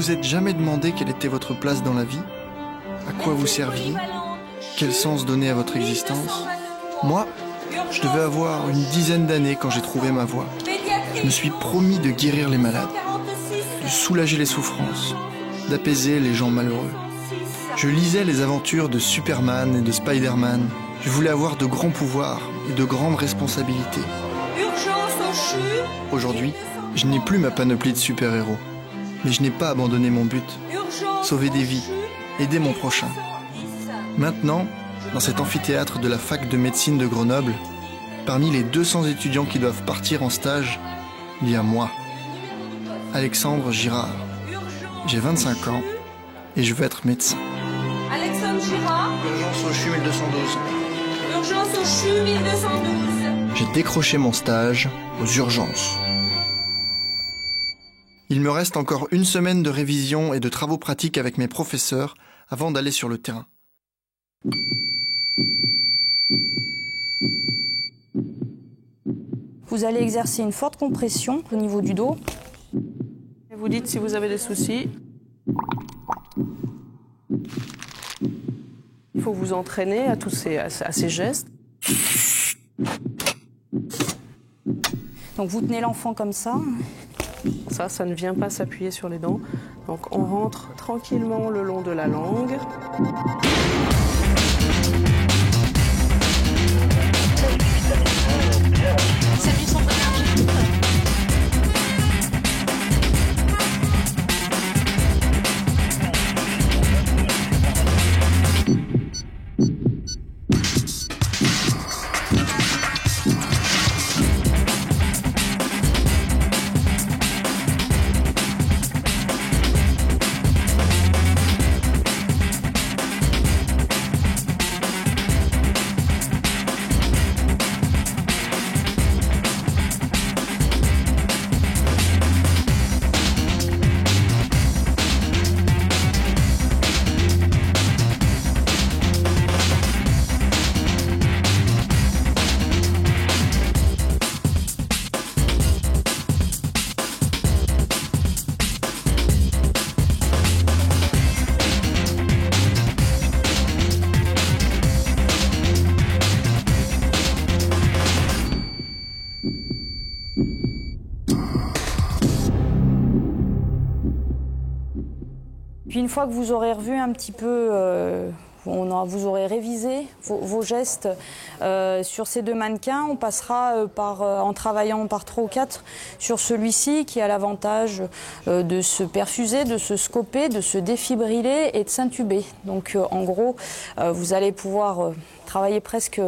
vous êtes jamais demandé quelle était votre place dans la vie? À quoi vous serviez? Quel sens donner à votre existence? Moi, je devais avoir une dizaine d'années quand j'ai trouvé ma voie. Je me suis promis de guérir les malades, de soulager les souffrances, d'apaiser les gens malheureux. Je lisais les aventures de Superman et de Spider-Man. Je voulais avoir de grands pouvoirs et de grandes responsabilités. Aujourd'hui, je n'ai plus ma panoplie de super-héros. Mais je n'ai pas abandonné mon but. Sauver des vies, aider mon prochain. Maintenant, dans cet amphithéâtre de la fac de médecine de Grenoble, parmi les 200 étudiants qui doivent partir en stage, il y a moi, Alexandre Girard. J'ai 25 ans et je veux être médecin. Alexandre Girard. Urgence au CHU 1212. Urgence au CHU 1212. J'ai décroché mon stage aux urgences. Il me reste encore une semaine de révision et de travaux pratiques avec mes professeurs avant d'aller sur le terrain. Vous allez exercer une forte compression au niveau du dos. Vous dites si vous avez des soucis. Il faut vous entraîner à ces gestes. Donc vous tenez l'enfant comme ça. Ça ne vient pas s'appuyer sur les dents. Donc on rentre tranquillement le long de la langue. Puis une fois que vous aurez revu un petit peu, vous aurez révisé vos gestes sur ces deux mannequins, on passera en travaillant par 3 ou 4 sur celui-ci qui a l'avantage de se perfuser, de se scoper, de se défibriller et de s'intuber. Donc en gros, vous allez pouvoir travailler presque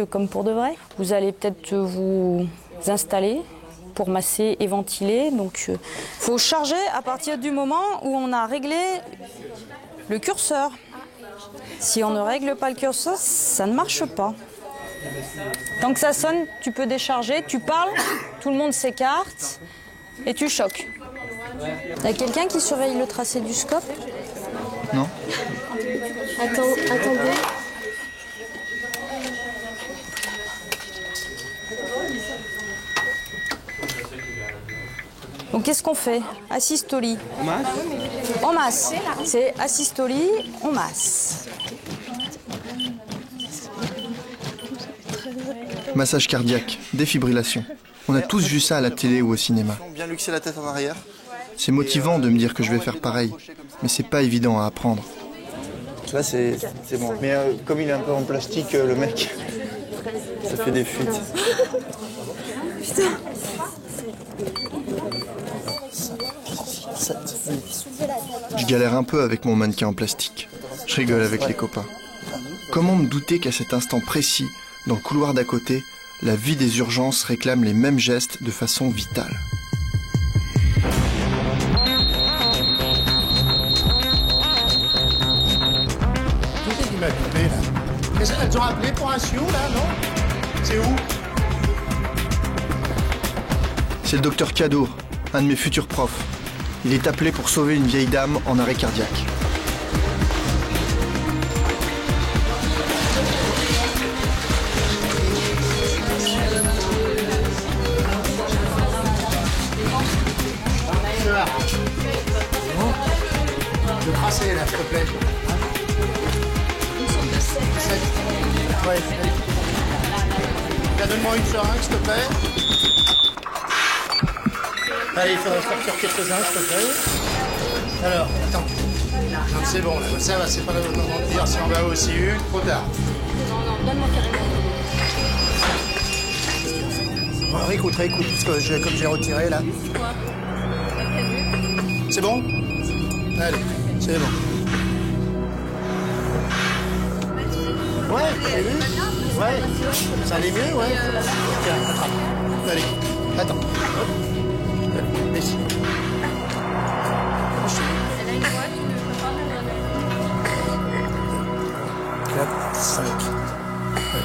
comme pour de vrai. Vous allez peut-être vous installer pour masser et ventiler. Donc faut charger à partir du moment où on a réglé le curseur. Si on ne règle pas le curseur, ça ne marche pas. Tant que ça sonne, tu peux décharger, tu parles, tout le monde s'écarte et tu choques. Il y a quelqu'un qui surveille le tracé du scope? Non. Attendez. Donc qu'est-ce qu'on fait? Asystolie. On masse? On masse. C'est asystolie, on masse. Massage cardiaque, défibrillation. On a tous vu ça à la télé ou au cinéma. Bien luxer la tête en arrière. C'est motivant de me dire que je vais faire pareil, mais c'est pas évident à apprendre. Là c'est bon. Mais comme il est un peu en plastique, le mec, ça fait des fuites. Putain. 7. Je galère un peu avec mon mannequin en plastique. Je rigole avec les copains. Comment me douter qu'à cet instant précis, dans le couloir d'à côté, la vie des urgences réclame les mêmes gestes de façon vitale. Qu'est-ce qui m'a coupé là? Qu'est-ce qu'elles ont appelé pour un chiot là, non? C'est où? C'est le docteur Cadeau, un de mes futurs profs. Il est appelé pour sauver une vieille dame en arrêt cardiaque. plaît. Ouais, allez. Donne-moi une seringue, s'il te plaît. Allez, il faudra sortir quelques-uns, s'il te plaît. Alors, attends. Non, c'est bon, là. Ça va, c'est pas le moment de dire si on va aussi une. Trop tard. Non, donne-moi carrément. Bon, réécoute, parce que comme j'ai retiré, là. C'est bon? Allez, c'est bon. Ouais, j'ai vu. Ouais, ça allait mieux, ouais. Tiens, attrape. Allez, attends. Hop. Ici. 4, 5. Ouais.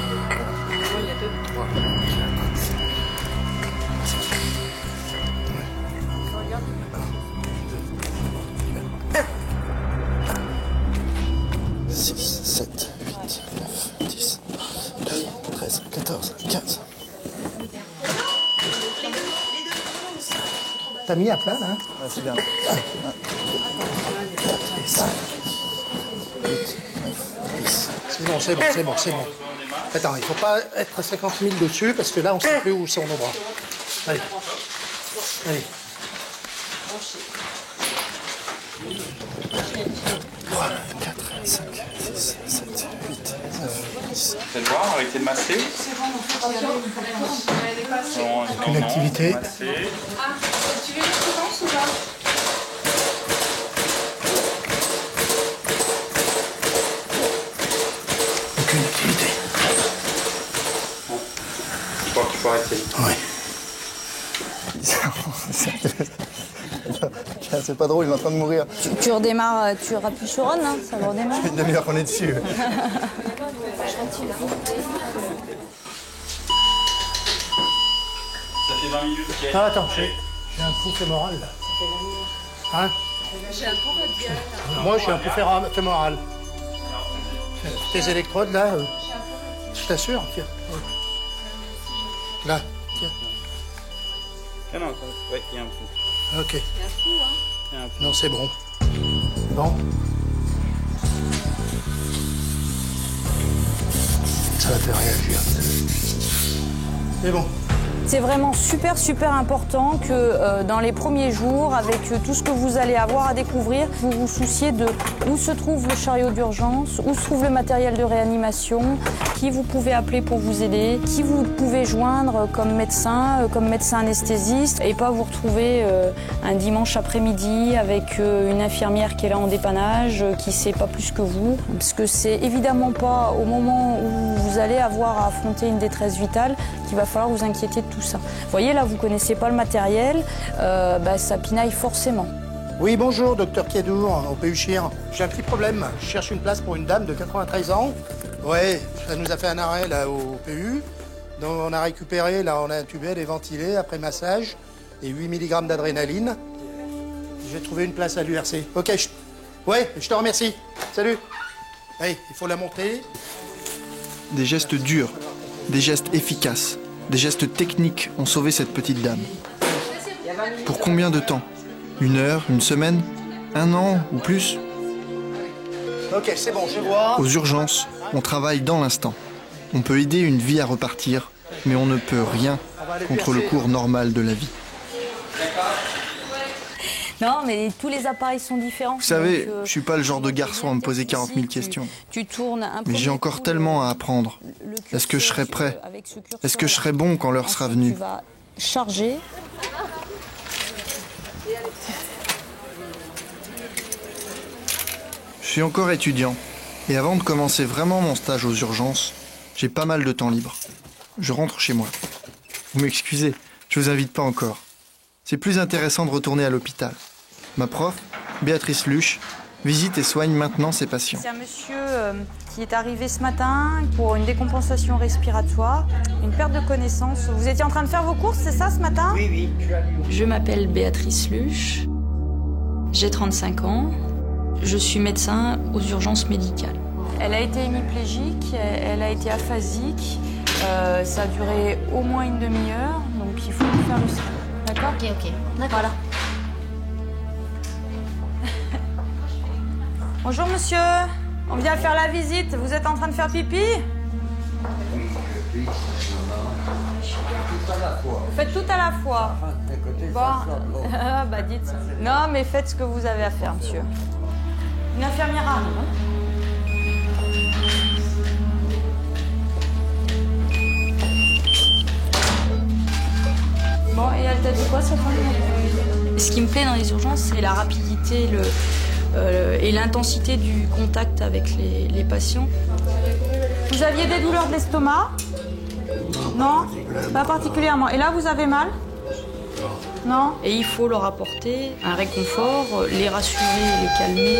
3, 4, 6, 7, 8, 9, 10, 12, 13, 14, 15. T'as mis à plat, là? Ouais, c'est bien. 4, 5, 8, 9, 10. C'est bon. Attends, il ne faut pas être 50 000 dessus, parce que là, on ne sait plus où sont nos bras. Allez. 3, 4, 5, 6, 7, 8, 9, 10. Faites voir, arrêtez de masser. Aucune activité. Tu veux une assurance ou pas? Aucune activité. Je crois qu'il faut arrêter. Oui. C'est pas drôle, il est en train de mourir. Tu redémarres, tu appuies sur on, hein, ça va redémarrer. Une demi-heure qu'on est dessus. Ça fait 20 minutes qu'il y a... Ah, attends, j'ai un coup fémoral, là. Hein? J'ai un coup radial. Moi, j'ai un coup fémoral. Tes électrodes, là, je t'assure. Tiens. Là, tiens. Ah non, ouais, il y a un coup. Ok. Il y a un coup. Non, c'est bon. Bon. Ça va te réagir. C'est bon. C'est vraiment super important que dans les premiers jours, avec tout ce que vous allez avoir à découvrir, vous vous souciez de où se trouve le chariot d'urgence, où se trouve le matériel de réanimation, qui vous pouvez appeler pour vous aider, qui vous pouvez joindre comme médecin anesthésiste, et pas vous retrouver un dimanche après-midi avec une infirmière qui est là en dépannage, qui sait pas plus que vous, parce que c'est évidemment pas au moment où vous allez avoir à affronter une détresse vitale qu'il va falloir vous inquiéter de tout ça. Vous voyez, là, vous connaissez pas le matériel, ça pinaille forcément. Oui, bonjour, docteur Kiadour, au PU Chir. J'ai un petit problème. Je cherche une place pour une dame de 93 ans. Ouais, ça nous a fait un arrêt, là, au PU. Donc, on a récupéré, là, on a intubé, elle est ventilée, après massage, et 8 mg d'adrénaline. J'ai trouvé une place à l'URC. Ok, ouais, je te remercie. Salut. Hey, il faut la monter. Des gestes durs, des gestes efficaces, des gestes techniques ont sauvé cette petite dame. Pour combien de temps? 1 heure, 1 semaine, 1 an ou plus? Ok, c'est bon, je vois. Aux urgences, on travaille dans l'instant. On peut aider une vie à repartir, mais on ne peut rien contre le cours normal de la vie. Non, mais tous les appareils sont différents. Vous savez, je suis pas le genre de garçon à me poser 40 000 questions. Tu tournes un Mais j'ai encore tellement à apprendre. Est-ce que je serai prêt? Est-ce que je serai bon quand l'heure sera venue? Tu vas charger. Je suis encore étudiant. Et avant de commencer vraiment mon stage aux urgences, j'ai pas mal de temps libre. Je rentre chez moi. Vous m'excusez, je vous invite pas encore. C'est plus intéressant de retourner à l'hôpital. Ma prof, Béatrice Luche, visite et soigne maintenant ses patients. C'est un monsieur qui est arrivé ce matin pour une décompensation respiratoire, une perte de connaissance. Vous étiez en train de faire vos courses, c'est ça, ce matin? Oui. Je m'appelle Béatrice Luche, j'ai 35 ans, je suis médecin aux urgences médicales. Elle a été hémiplégique, elle a été aphasique, ça a duré au moins une demi-heure, donc il faut faire le soin. D'accord? Ok, d'accord. Voilà. Bonjour monsieur, on vient faire la visite. Vous êtes en train de faire pipi? Vous faites tout à la fois. Bon, bah dites. Non, mais faites ce que vous avez à faire, monsieur. Une infirmière arrive. Bon, et elle t'a dit quoi, cette femme? Ce qui me plaît dans les urgences, c'est la rapidité et l'intensité du contact avec les patients. Vous aviez des douleurs de l'estomac? Non, pas particulièrement. Et là, vous avez mal? Non. Et il faut leur apporter un réconfort, les rassurer, les calmer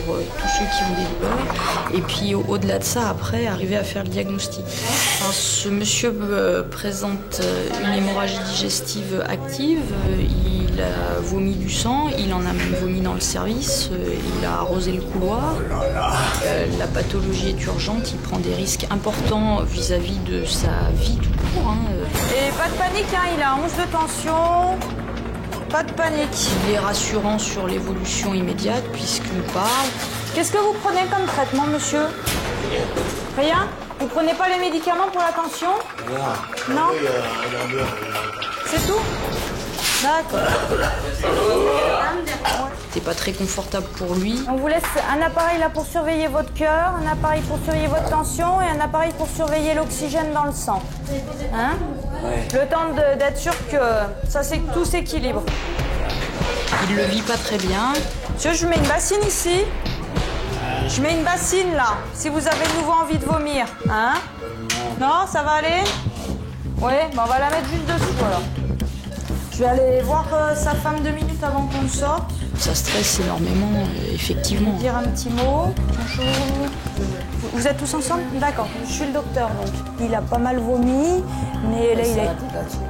pour tous ceux qui ont des douleurs. Et puis au-delà de ça, après, arriver à faire le diagnostic. Alors, ce monsieur présente une hémorragie digestive active. Il a vomi du sang, il en a même vomi dans le service, il a arrosé le couloir. La pathologie est urgente, il prend des risques importants vis-à-vis de sa vie tout court. Et pas de panique, hein, il a 11 de tension. Pas de panique. Il est rassurant sur l'évolution immédiate puisqu'il parle. Qu'est-ce que vous prenez comme traitement, monsieur? Rien? Vous prenez pas les médicaments pour la tension? Non. C'est tout? D'accord. C'est pas très confortable pour lui. On vous laisse un appareil là pour surveiller votre cœur, un appareil pour surveiller votre tension et un appareil pour surveiller l'oxygène dans le sang. Hein? Ouais. Le temps d'être sûr que ça, c'est tout s'équilibre. Il le vit pas très bien. Monsieur, je mets une bassine ici. Je mets une bassine là, si vous avez de nouveau envie de vomir. Hein? Non, ça va aller? Ouais, ben on va la mettre juste dessous alors. Je vais aller voir sa femme 2 minutes avant qu'on sorte. Ça stresse énormément, effectivement. Dire un petit mot. Bonjour. Vous êtes tous ensemble? D'accord. Je suis le docteur, donc. Il a pas mal vomi, mais là, il a...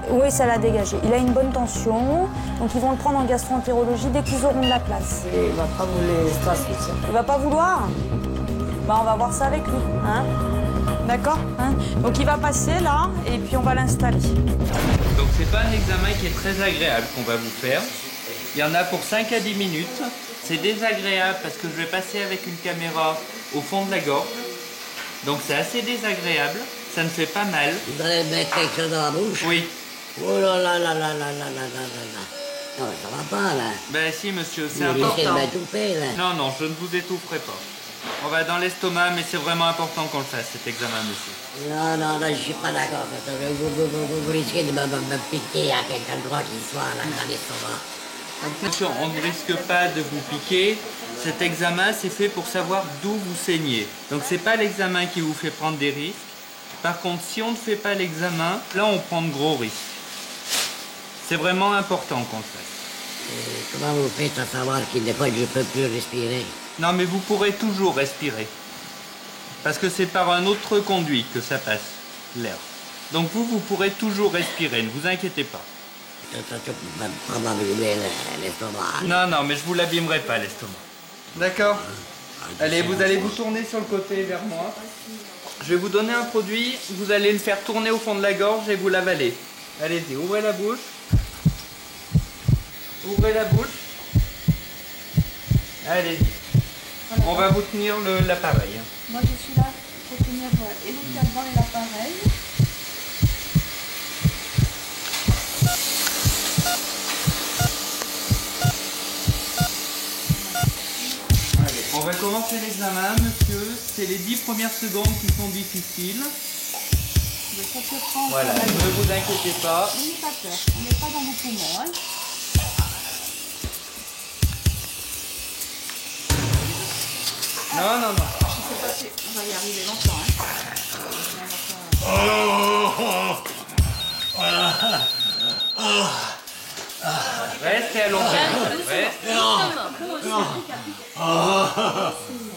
Oui, ça l'a dégagé. Il a une bonne tension, donc ils vont le prendre en gastro-entérologie dès qu'ils auront de la place. Et il va pas vouloir stresser. Il va pas vouloir? Bah, on va voir ça avec lui, hein? D'accord, hein? Donc il va passer là, et puis on va l'installer. Donc c'est pas un examen qui est très agréable qu'on va vous faire. Il y en a pour 5 à 10 minutes. C'est désagréable parce que je vais passer avec une caméra au fond de la gorge. Donc c'est assez désagréable, ça ne fait pas mal. Vous allez mettre quelque chose dans la bouche? Oui. Oh là là là là là là là là là. Non, ça va pas là. Ben si monsieur, c'est important. important. Vous m'étouffez là. Non, non, je ne vous étoufferai pas. On va dans l'estomac, mais c'est vraiment important qu'on le fasse, cet examen, monsieur. Non, non, non, je suis pas d'accord. Vous risquez de me piquer à quelque endroit qui soit là dans l'estomac. Monsieur, on ne risque pas de vous piquer. Cet examen, c'est fait pour savoir d'où vous saignez. Donc c'est pas l'examen qui vous fait prendre des risques. Par contre, si on ne fait pas l'examen, là on prend de gros risques. C'est vraiment important qu'on le fasse. Et comment vous faites à savoir qu'il n'est pas que je peux plus respirer? Non, mais vous pourrez toujours respirer. Parce que c'est par un autre conduit que ça passe, l'air. Donc vous pourrez toujours respirer, ne vous inquiétez pas. Pas m'abîmer l'estomac. Non, non, mais je vous l'abîmerai pas, l'estomac. D'accord. Allez, vous allez vous tourner sur le côté vers moi. Je vais vous donner un produit, vous allez le faire tourner au fond de la gorge et vous l'avaler. Allez-y, ouvrez la bouche. Ouvrez la bouche. Allez-y. On va vous tenir l'appareil. Moi, je suis là pour tenir et le cadran et l'appareil. On va commencer l'examen, monsieur. C'est les 10 premières secondes qui sont difficiles. Voilà, ne vous inquiétez pas. N'ayez pas peur, on n'est pas dans vos poumons. Hein. Non, non, non. Je sais pas si on va y arriver longtemps. Restez allongé. Restez.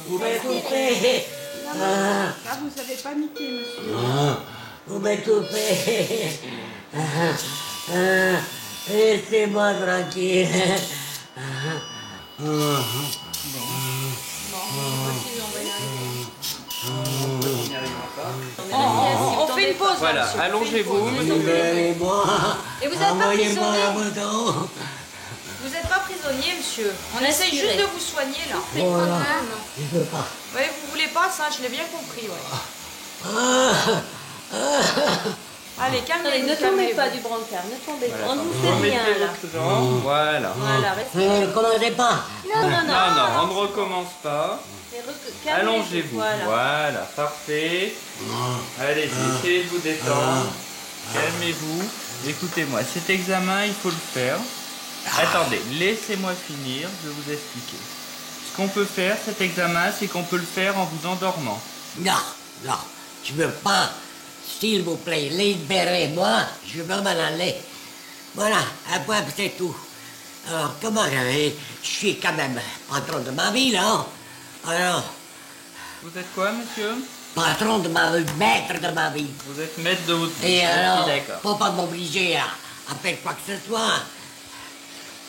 Vous m'étouffez. Ah, vous avez paniqué, monsieur. Vous m'étouffez. Laissez-moi tranquille. On fait une pause. Voilà, allongez-vous. Libérez-moi. Et vous n'êtes pas Envoyez-moi prisonnier. la moto. Vous Vous n'êtes pas prisonnier, monsieur. On essaye juste de vous soigner, là. Voilà, je veux pas. Oui, vous voulez pas ça, je l'ai bien compris, ouais. Allez, calmez-vous. Ne tombez pas du brancard, ne tombez pas. On ne vous fait rien, Remettez là. votre jambe, voilà. Voilà, restez. Ne commandez pas. Non, On ne recommence pas. Allongez-vous. Voilà, parfait. Allez-y, essayez de vous détendre. Calmez-vous. Écoutez-moi, cet examen, il faut le faire. Attendez, laissez-moi finir, je vais vous expliquer. Ce qu'on peut faire, cet examen, c'est qu'on peut le faire en vous endormant. Non, non, je veux pas. S'il vous plaît, libérez-moi, je veux m'en aller. Voilà, un point, c'est tout. Alors, comment je suis quand même patron de ma vie, là. Alors, Vous êtes quoi, monsieur? patron de ma vie, maître de ma vie. Vous êtes maître de votre vie. Et alors, D'accord. faut pas m'obliger à faire quoi que ce soit.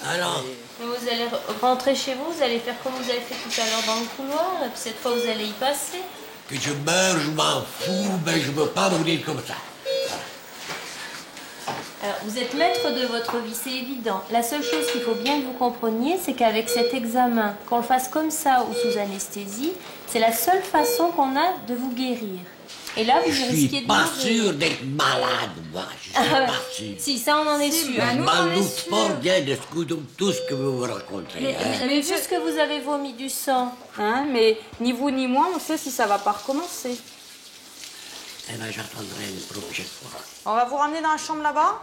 Alors, Vous allez rentrer chez vous, vous allez faire comme vous avez fait tout à l'heure dans le couloir, et puis cette fois vous allez y passer. que je meure, je m'en fous, mais je veux pas mourir comme ça. Alors, vous êtes maître de votre vie, c'est évident. La seule chose qu'il faut bien que vous compreniez, c'est qu'avec cet examen, qu'on le fasse comme ça ou sous anesthésie, c'est la seule façon qu'on a de vous guérir. Et là, vous Je risquez suis de pas mourir. sûr d'être malade, moi. Je suis pas sûr. Si, ça on en est sûr. ben, Je nous, m'en on est doute sûr. fort bien de tout ce que vous me racontez. Mais vu ce que vous avez vomi du sang, Hein, mais ni vous ni moi, on sait si ça va pas recommencer. Eh ben, j'attendrai une prochaine fois. On va vous ramener dans la chambre là-bas.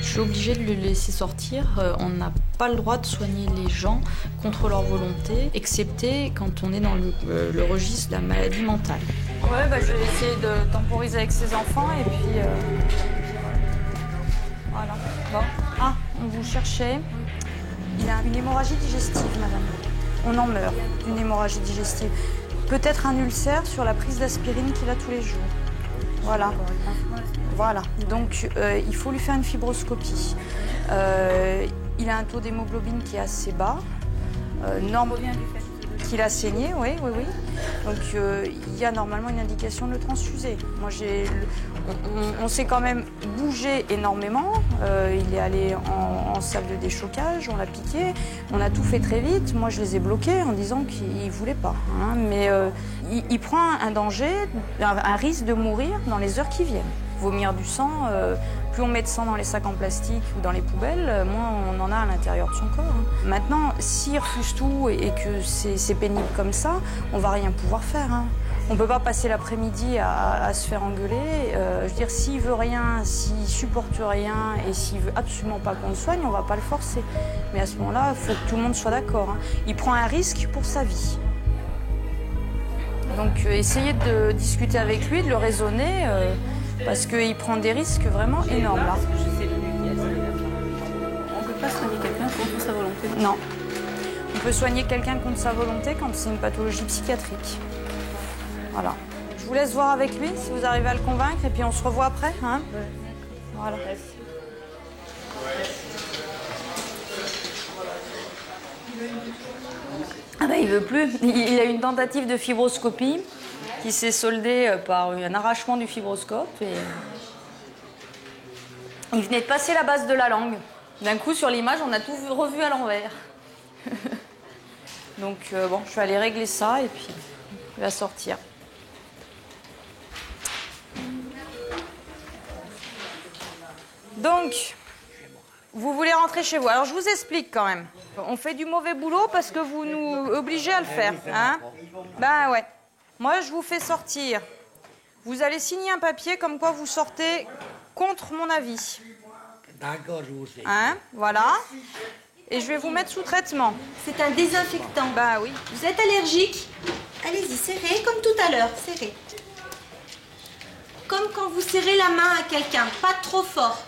Je suis obligée de le laisser sortir. On n'a pas le droit de soigner les gens contre leur volonté, excepté quand on est dans le registre de la maladie mentale. Ouais, bah, je vais essayer de temporiser avec ses enfants et puis... Voilà. Bon. Ah, on vous cherchait. Il a une hémorragie digestive, madame. On en meurt d'une hémorragie digestive. Peut-être un ulcère sur la prise d'aspirine qu'il a tous les jours. Voilà. Voilà. Donc, il faut lui faire une fibroscopie. Il a un taux d'hémoglobine qui est assez bas. Norme qu'il a saigné, oui. Donc, il y a normalement une indication de le transfuser. Moi, on s'est quand même bougé énormément. Il est allé en salle de déchocage, on l'a piqué. On a tout fait très vite. Moi, je les ai bloqués en disant qu'il ne voulait pas. Hein. Mais il prend un danger, un risque de mourir dans les heures qui viennent. Vomir du sang, plus on met de sang dans les sacs en plastique ou dans les poubelles, moins on en a à l'intérieur de son corps. Hein. Maintenant, s'il refuse tout et que c'est pénible comme ça, on va rien pouvoir faire. Hein. On ne peut pas passer l'après-midi à se faire engueuler. Je veux dire, s'il veut rien, s'il supporte rien et s'il veut absolument pas qu'on le soigne, on va pas le forcer. Mais à ce moment-là, il faut que tout le monde soit d'accord. Hein. Il prend un risque pour sa vie. Donc, essayez de discuter avec lui, de le raisonner. Parce qu'il prend des risques vraiment énormes là. On ne peut pas soigner quelqu'un contre sa volonté. Non. On peut soigner quelqu'un contre sa volonté quand c'est une pathologie psychiatrique. Voilà. Je vous laisse voir avec lui si vous arrivez à le convaincre et puis on se revoit après. Hein, voilà. Ah ben il veut plus. Il a eu une tentative de fibroscopie qui s'est soldée par un arrachement du fibroscope. Et il venait de passer la base de la langue. D'un coup, sur l'image, on a tout revu à l'envers. Donc, bon, je vais aller régler ça et puis il va sortir. Donc, vous voulez rentrer chez vous. Alors, je vous explique quand même. On fait du mauvais boulot parce que vous nous obligez à le faire. Hein? Ben ouais. Moi, je vous fais sortir. Vous allez signer un papier comme quoi vous sortez contre mon avis. D'accord, je vous sais. Hein? Voilà. Et je vais vous mettre sous traitement. C'est un désinfectant. Bah oui. Vous êtes allergique? Allez-y, serrez comme tout à l'heure, serrez. Comme quand vous serrez la main à quelqu'un, pas trop fort.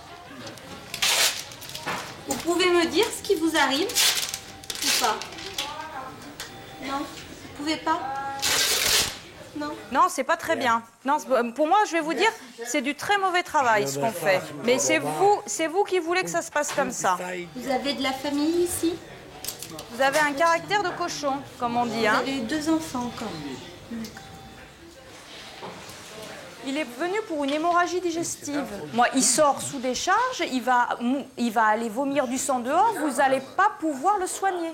Vous pouvez me dire ce qui vous arrive ou pas? Non? Vous pouvez pas? Non. Non, c'est pas très bien. Non, pour moi, je vais vous dire, c'est du très mauvais travail ce qu'on fait. Mais c'est vous qui voulez que ça se passe comme ça. Vous avez de la famille ici? Vous avez un caractère de cochon, comme on dit. Vous Hein. avez eu 2 enfants encore. Il est venu pour une hémorragie digestive. Moi, il sort sous décharge, il va aller vomir du sang dehors, vous n'allez pas pouvoir le soigner.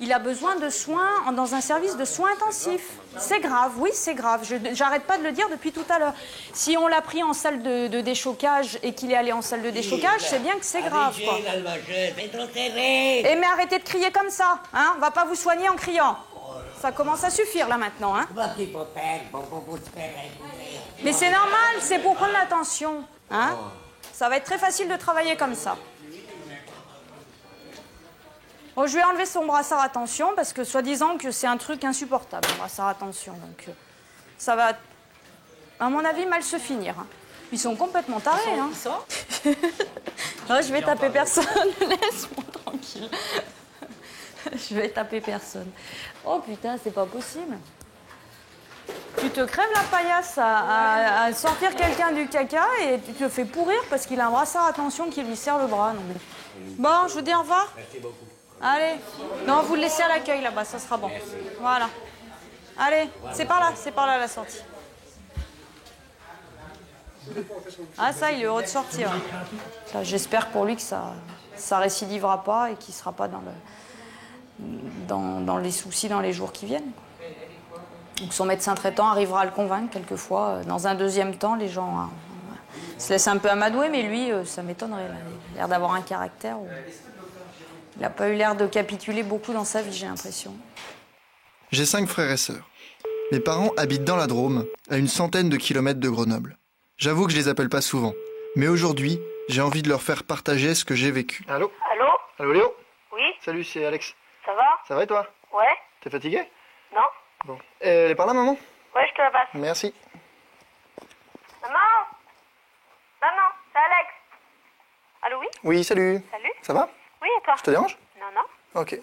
Il a besoin de soins dans un service de soins intensifs. C'est grave, oui, c'est grave. J'arrête pas de le dire depuis tout à l'heure. Si on l'a pris en salle de déchocage et qu'il est allé en salle de déchocage, c'est bien que c'est grave, quoi. Eh, mais arrêtez de crier comme ça, hein. On va pas vous soigner en criant. Ça commence à suffire, là, maintenant, hein. Mais c'est normal, c'est pour prendre l'attention, hein. Ça va être très facile de travailler comme ça. Bon, je vais enlever son brassard à tension parce que soi-disant que c'est un truc insupportable, le brassard à tension. Donc ça va, à mon avis, mal se finir. Hein. Ils sont complètement tarés. Hein. Non, je vais taper personne. Laisse-moi tranquille. Je vais taper personne. Oh putain, c'est pas possible. Tu te crèves la paillasse à sortir quelqu'un du caca et tu te fais pourrir parce qu'il a un brassard à tension qui lui serre le bras. Non, mais... Bon, je vous dis au revoir. Merci beaucoup. Allez. Non, vous le laissez à l'accueil là-bas, ça sera bon. Voilà. Allez, c'est par là la sortie. Ah ça, il est heureux de sortir. J'espère pour lui que ça récidivera pas et qu'il ne sera pas dans les soucis dans les jours qui viennent. Donc son médecin traitant arrivera à le convaincre quelquefois. Dans un deuxième temps, les gens se laissent un peu amadouer, mais lui, ça m'étonnerait. Il a l'air d'avoir un caractère où... Il n'a pas eu l'air de capituler beaucoup dans sa vie, j'ai l'impression. J'ai 5 frères et sœurs. Mes parents habitent dans la Drôme, à une centaine de kilomètres de Grenoble. J'avoue que je les appelle pas souvent, mais aujourd'hui, j'ai envie de leur faire partager ce que j'ai vécu. Allô ? Allô ? Allô Léo ? Oui ? Salut, c'est Alex. Ça va ? Ça va et toi ? Ouais ? T'es fatigué ? Non ? Bon. Elle est par là, maman ? Ouais, je te la passe. Merci. Maman ? Maman, c'est Alex. Allô, oui ? Oui, salut. Salut ? Ça va ? Oui, et toi ? Je te dérange ? Non, non. Ok.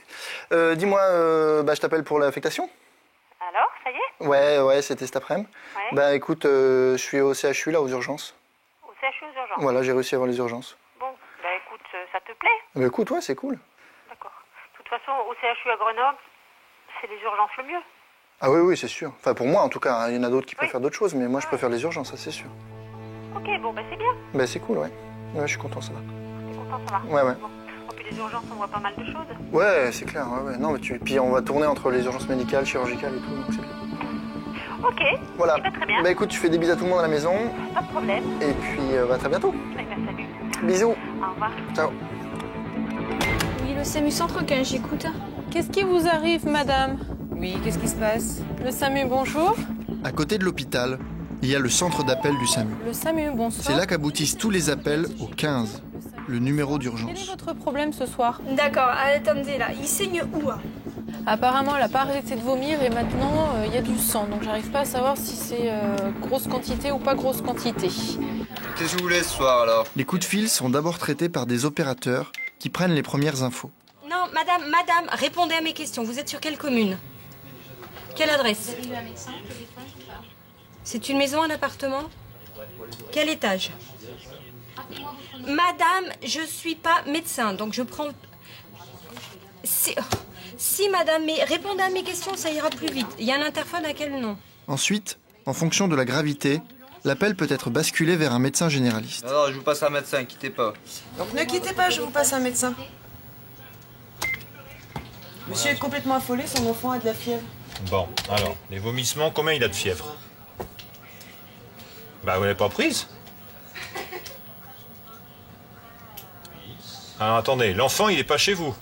Dis-moi, je t'appelle pour l'affectation ? Alors, ça y est ? Ouais, c'était cet après-midi. Ouais. Bah écoute, je suis au CHU, là, aux urgences. Au CHU aux urgences ? Voilà, j'ai réussi à avoir les urgences. Bon, bah écoute, ça te plaît ? Bah écoute, ouais, c'est cool. D'accord. De toute façon, au CHU à Grenoble, c'est les urgences le mieux. Ah oui, c'est sûr. Enfin, pour moi, en tout cas, hein. Il y en a d'autres qui préfèrent d'autres choses, mais moi, je préfère les urgences, ça, c'est sûr. Ok, bon, bah c'est bien. Bah c'est cool, ouais. Ouais, je suis content, ça va. T'es content, ça va ? Ouais. Bon. Et puis les urgences, on voit pas mal de choses. Ouais, c'est clair, ouais. Non, mais puis on va tourner entre les urgences médicales, chirurgicales et tout, donc c'est bien. Ok. Voilà. Bah, très bien. Bah écoute, tu fais des bises à tout le monde à la maison. Pas de problème. Et puis, à très bientôt. Eh ben, salut. Bisous. Au revoir. Ciao. Oui, le SAMU Centre 15, j'écoute. Qu'est-ce qui vous arrive, madame? Oui, qu'est-ce qui se passe? Le SAMU, bonjour. À côté de l'hôpital, il y a le centre d'appel du SAMU. Le SAMU, bonsoir. C'est là qu'aboutissent tous les appels au 15, le numéro Quel est d'urgence. votre problème ce soir? D'accord, attendez là, il saigne où hein? Apparemment, elle n'a pas arrêté de vomir et maintenant, il y a du sang. Donc, j'arrive pas à savoir si c'est grosse quantité ou pas grosse quantité. Qu'est-ce que vous voulez ce soir, alors? Les coups de fil sont d'abord traités par des opérateurs qui prennent les premières infos. Non, madame, répondez à mes questions. Vous êtes sur quelle commune? Quelle adresse? C'est une maison, un appartement? Quel étage? Madame, je suis pas médecin, donc je prends... Si, madame, mais répondez à mes questions, ça ira plus vite. Il y a un interphone à quel nom? Ensuite, en fonction de la gravité, l'appel peut être basculé vers un médecin généraliste. Non, je vous passe un médecin, quittez pas. Donc ne quittez pas, je vous passe un médecin. Monsieur est complètement affolé, son enfant a de la fièvre. Bon, alors, les vomissements, combien il a de fièvre? Bah, vous l'avez pas prise? Alors, attendez, l'enfant, il est pas chez vous?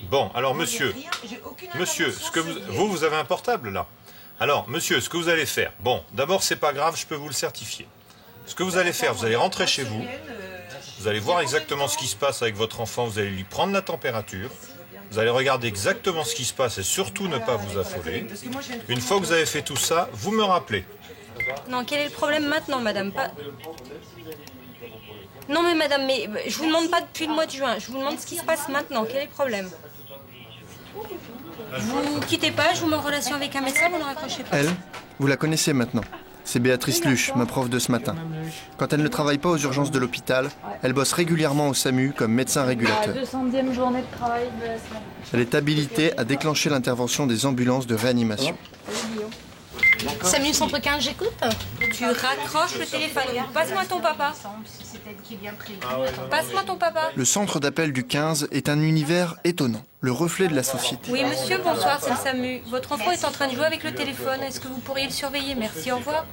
Bon, alors, monsieur, ce que vous avez un portable, là? Alors, monsieur, ce que vous allez faire, bon, d'abord, c'est pas grave, je peux vous le certifier. Ce que vous allez faire, vous allez rentrer chez vous, vous allez voir exactement ce qui se passe avec votre enfant, vous allez lui prendre la température, vous allez regarder exactement ce qui se passe et surtout ne pas vous affoler. Une fois que vous avez fait tout ça, vous me rappelez. Non, quel est le problème maintenant, madame? Non, mais madame, je vous demande pas depuis le mois de juin, je vous demande ce qui se passe maintenant. Quel est le problème? Vous quittez pas, je vous mets en relation avec un médecin, vous ne raccrochez pas. Elle, vous la connaissez maintenant. C'est Béatrice Luche, ma prof de ce matin. Quand elle ne travaille pas aux urgences de l'hôpital, elle bosse régulièrement au SAMU comme médecin régulateur. 200e journée de travail de la semaine. Elle est habilitée à déclencher l'intervention des ambulances de réanimation. Samu Centre 15, j'écoute. Tu raccroches le téléphone. Passe-moi ton papa. Passe-moi ton papa. Le centre d'appel du 15 est un univers étonnant, le reflet de la société. Oui, monsieur, bonsoir, c'est le Samu. Votre enfant est en train de jouer avec le téléphone. Est-ce que vous pourriez le surveiller? Merci, au revoir.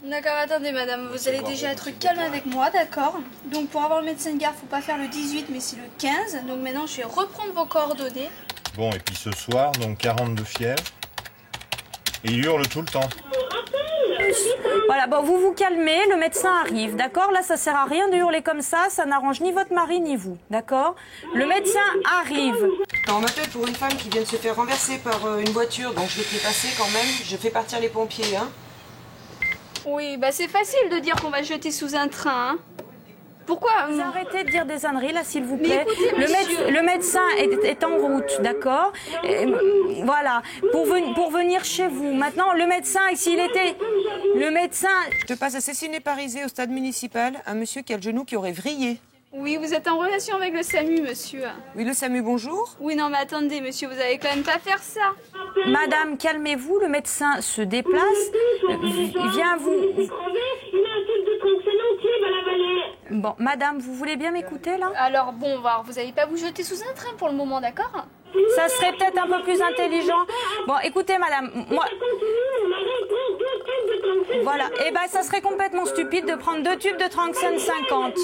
D'accord, attendez madame, vous allez déjà être calme avec moi, d'accord? Donc pour avoir le médecin de garde, faut pas faire le 18 mais c'est le 15. Donc maintenant je vais reprendre vos coordonnées. Bon, et puis ce soir, donc 40 de fièvre. Et il hurle tout le temps. Voilà, bon, vous vous calmez, le médecin arrive, d'accord? Là, ça sert à rien de hurler comme ça n'arrange ni votre mari ni vous, d'accord? Le médecin arrive. On m'appelle pour une femme qui vient de se faire renverser par une voiture, donc je vais te les passer quand même. Je fais partir les pompiers, hein. Oui, bah c'est facile de dire qu'on va jeter sous un train, hein. Pourquoi vous arrêtez de dire des âneries là, s'il vous plaît. Écoutez, le médecin est en route, d'accord? Voilà, pour venir chez vous. Maintenant, le médecin, s'il était... Le médecin... Je te passe à Cécile Parisé au stade municipal, un monsieur qui a le genou qui aurait vrillé. Oui, vous êtes en relation avec le SAMU, monsieur. Oui, le SAMU, bonjour. Oui, non, mais attendez, monsieur, vous allez quand même pas faire ça. Madame, calmez-vous, le médecin se déplace. Viens vous... Bon, madame, vous voulez bien m'écouter, là? Alors, bon, vous n'allez pas vous jeter sous un train pour le moment, d'accord? Ça serait peut-être un peu plus intelligent. Bon, écoutez, madame, moi... Voilà, et ben ça serait complètement stupide de prendre 2 tubes de Tranxène 50.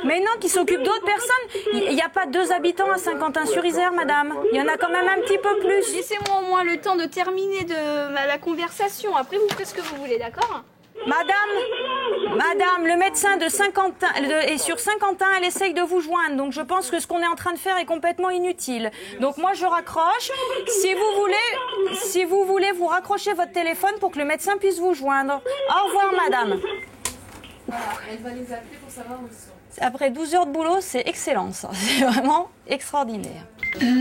Mais non, qui s'occupe d'autres personnes. Il n'y a pas 2 habitants à Saint-Quentin-sur-Isère, madame. Il y en a quand même un petit peu plus. Laissez-moi au moins le temps de terminer la conversation. Après, vous faites ce que vous voulez, d'accord? Madame, le médecin de Saint-Quentin est sur Saint-Quentin, elle essaye de vous joindre. Donc je pense que ce qu'on est en train de faire est complètement inutile. Donc moi je raccroche. Si vous voulez, vous raccrochez votre téléphone pour que le médecin puisse vous joindre. Au revoir, madame. Voilà, elle va les appeler pour savoir où ils sont. Après 12 heures de boulot, c'est excellent ça. C'est vraiment extraordinaire.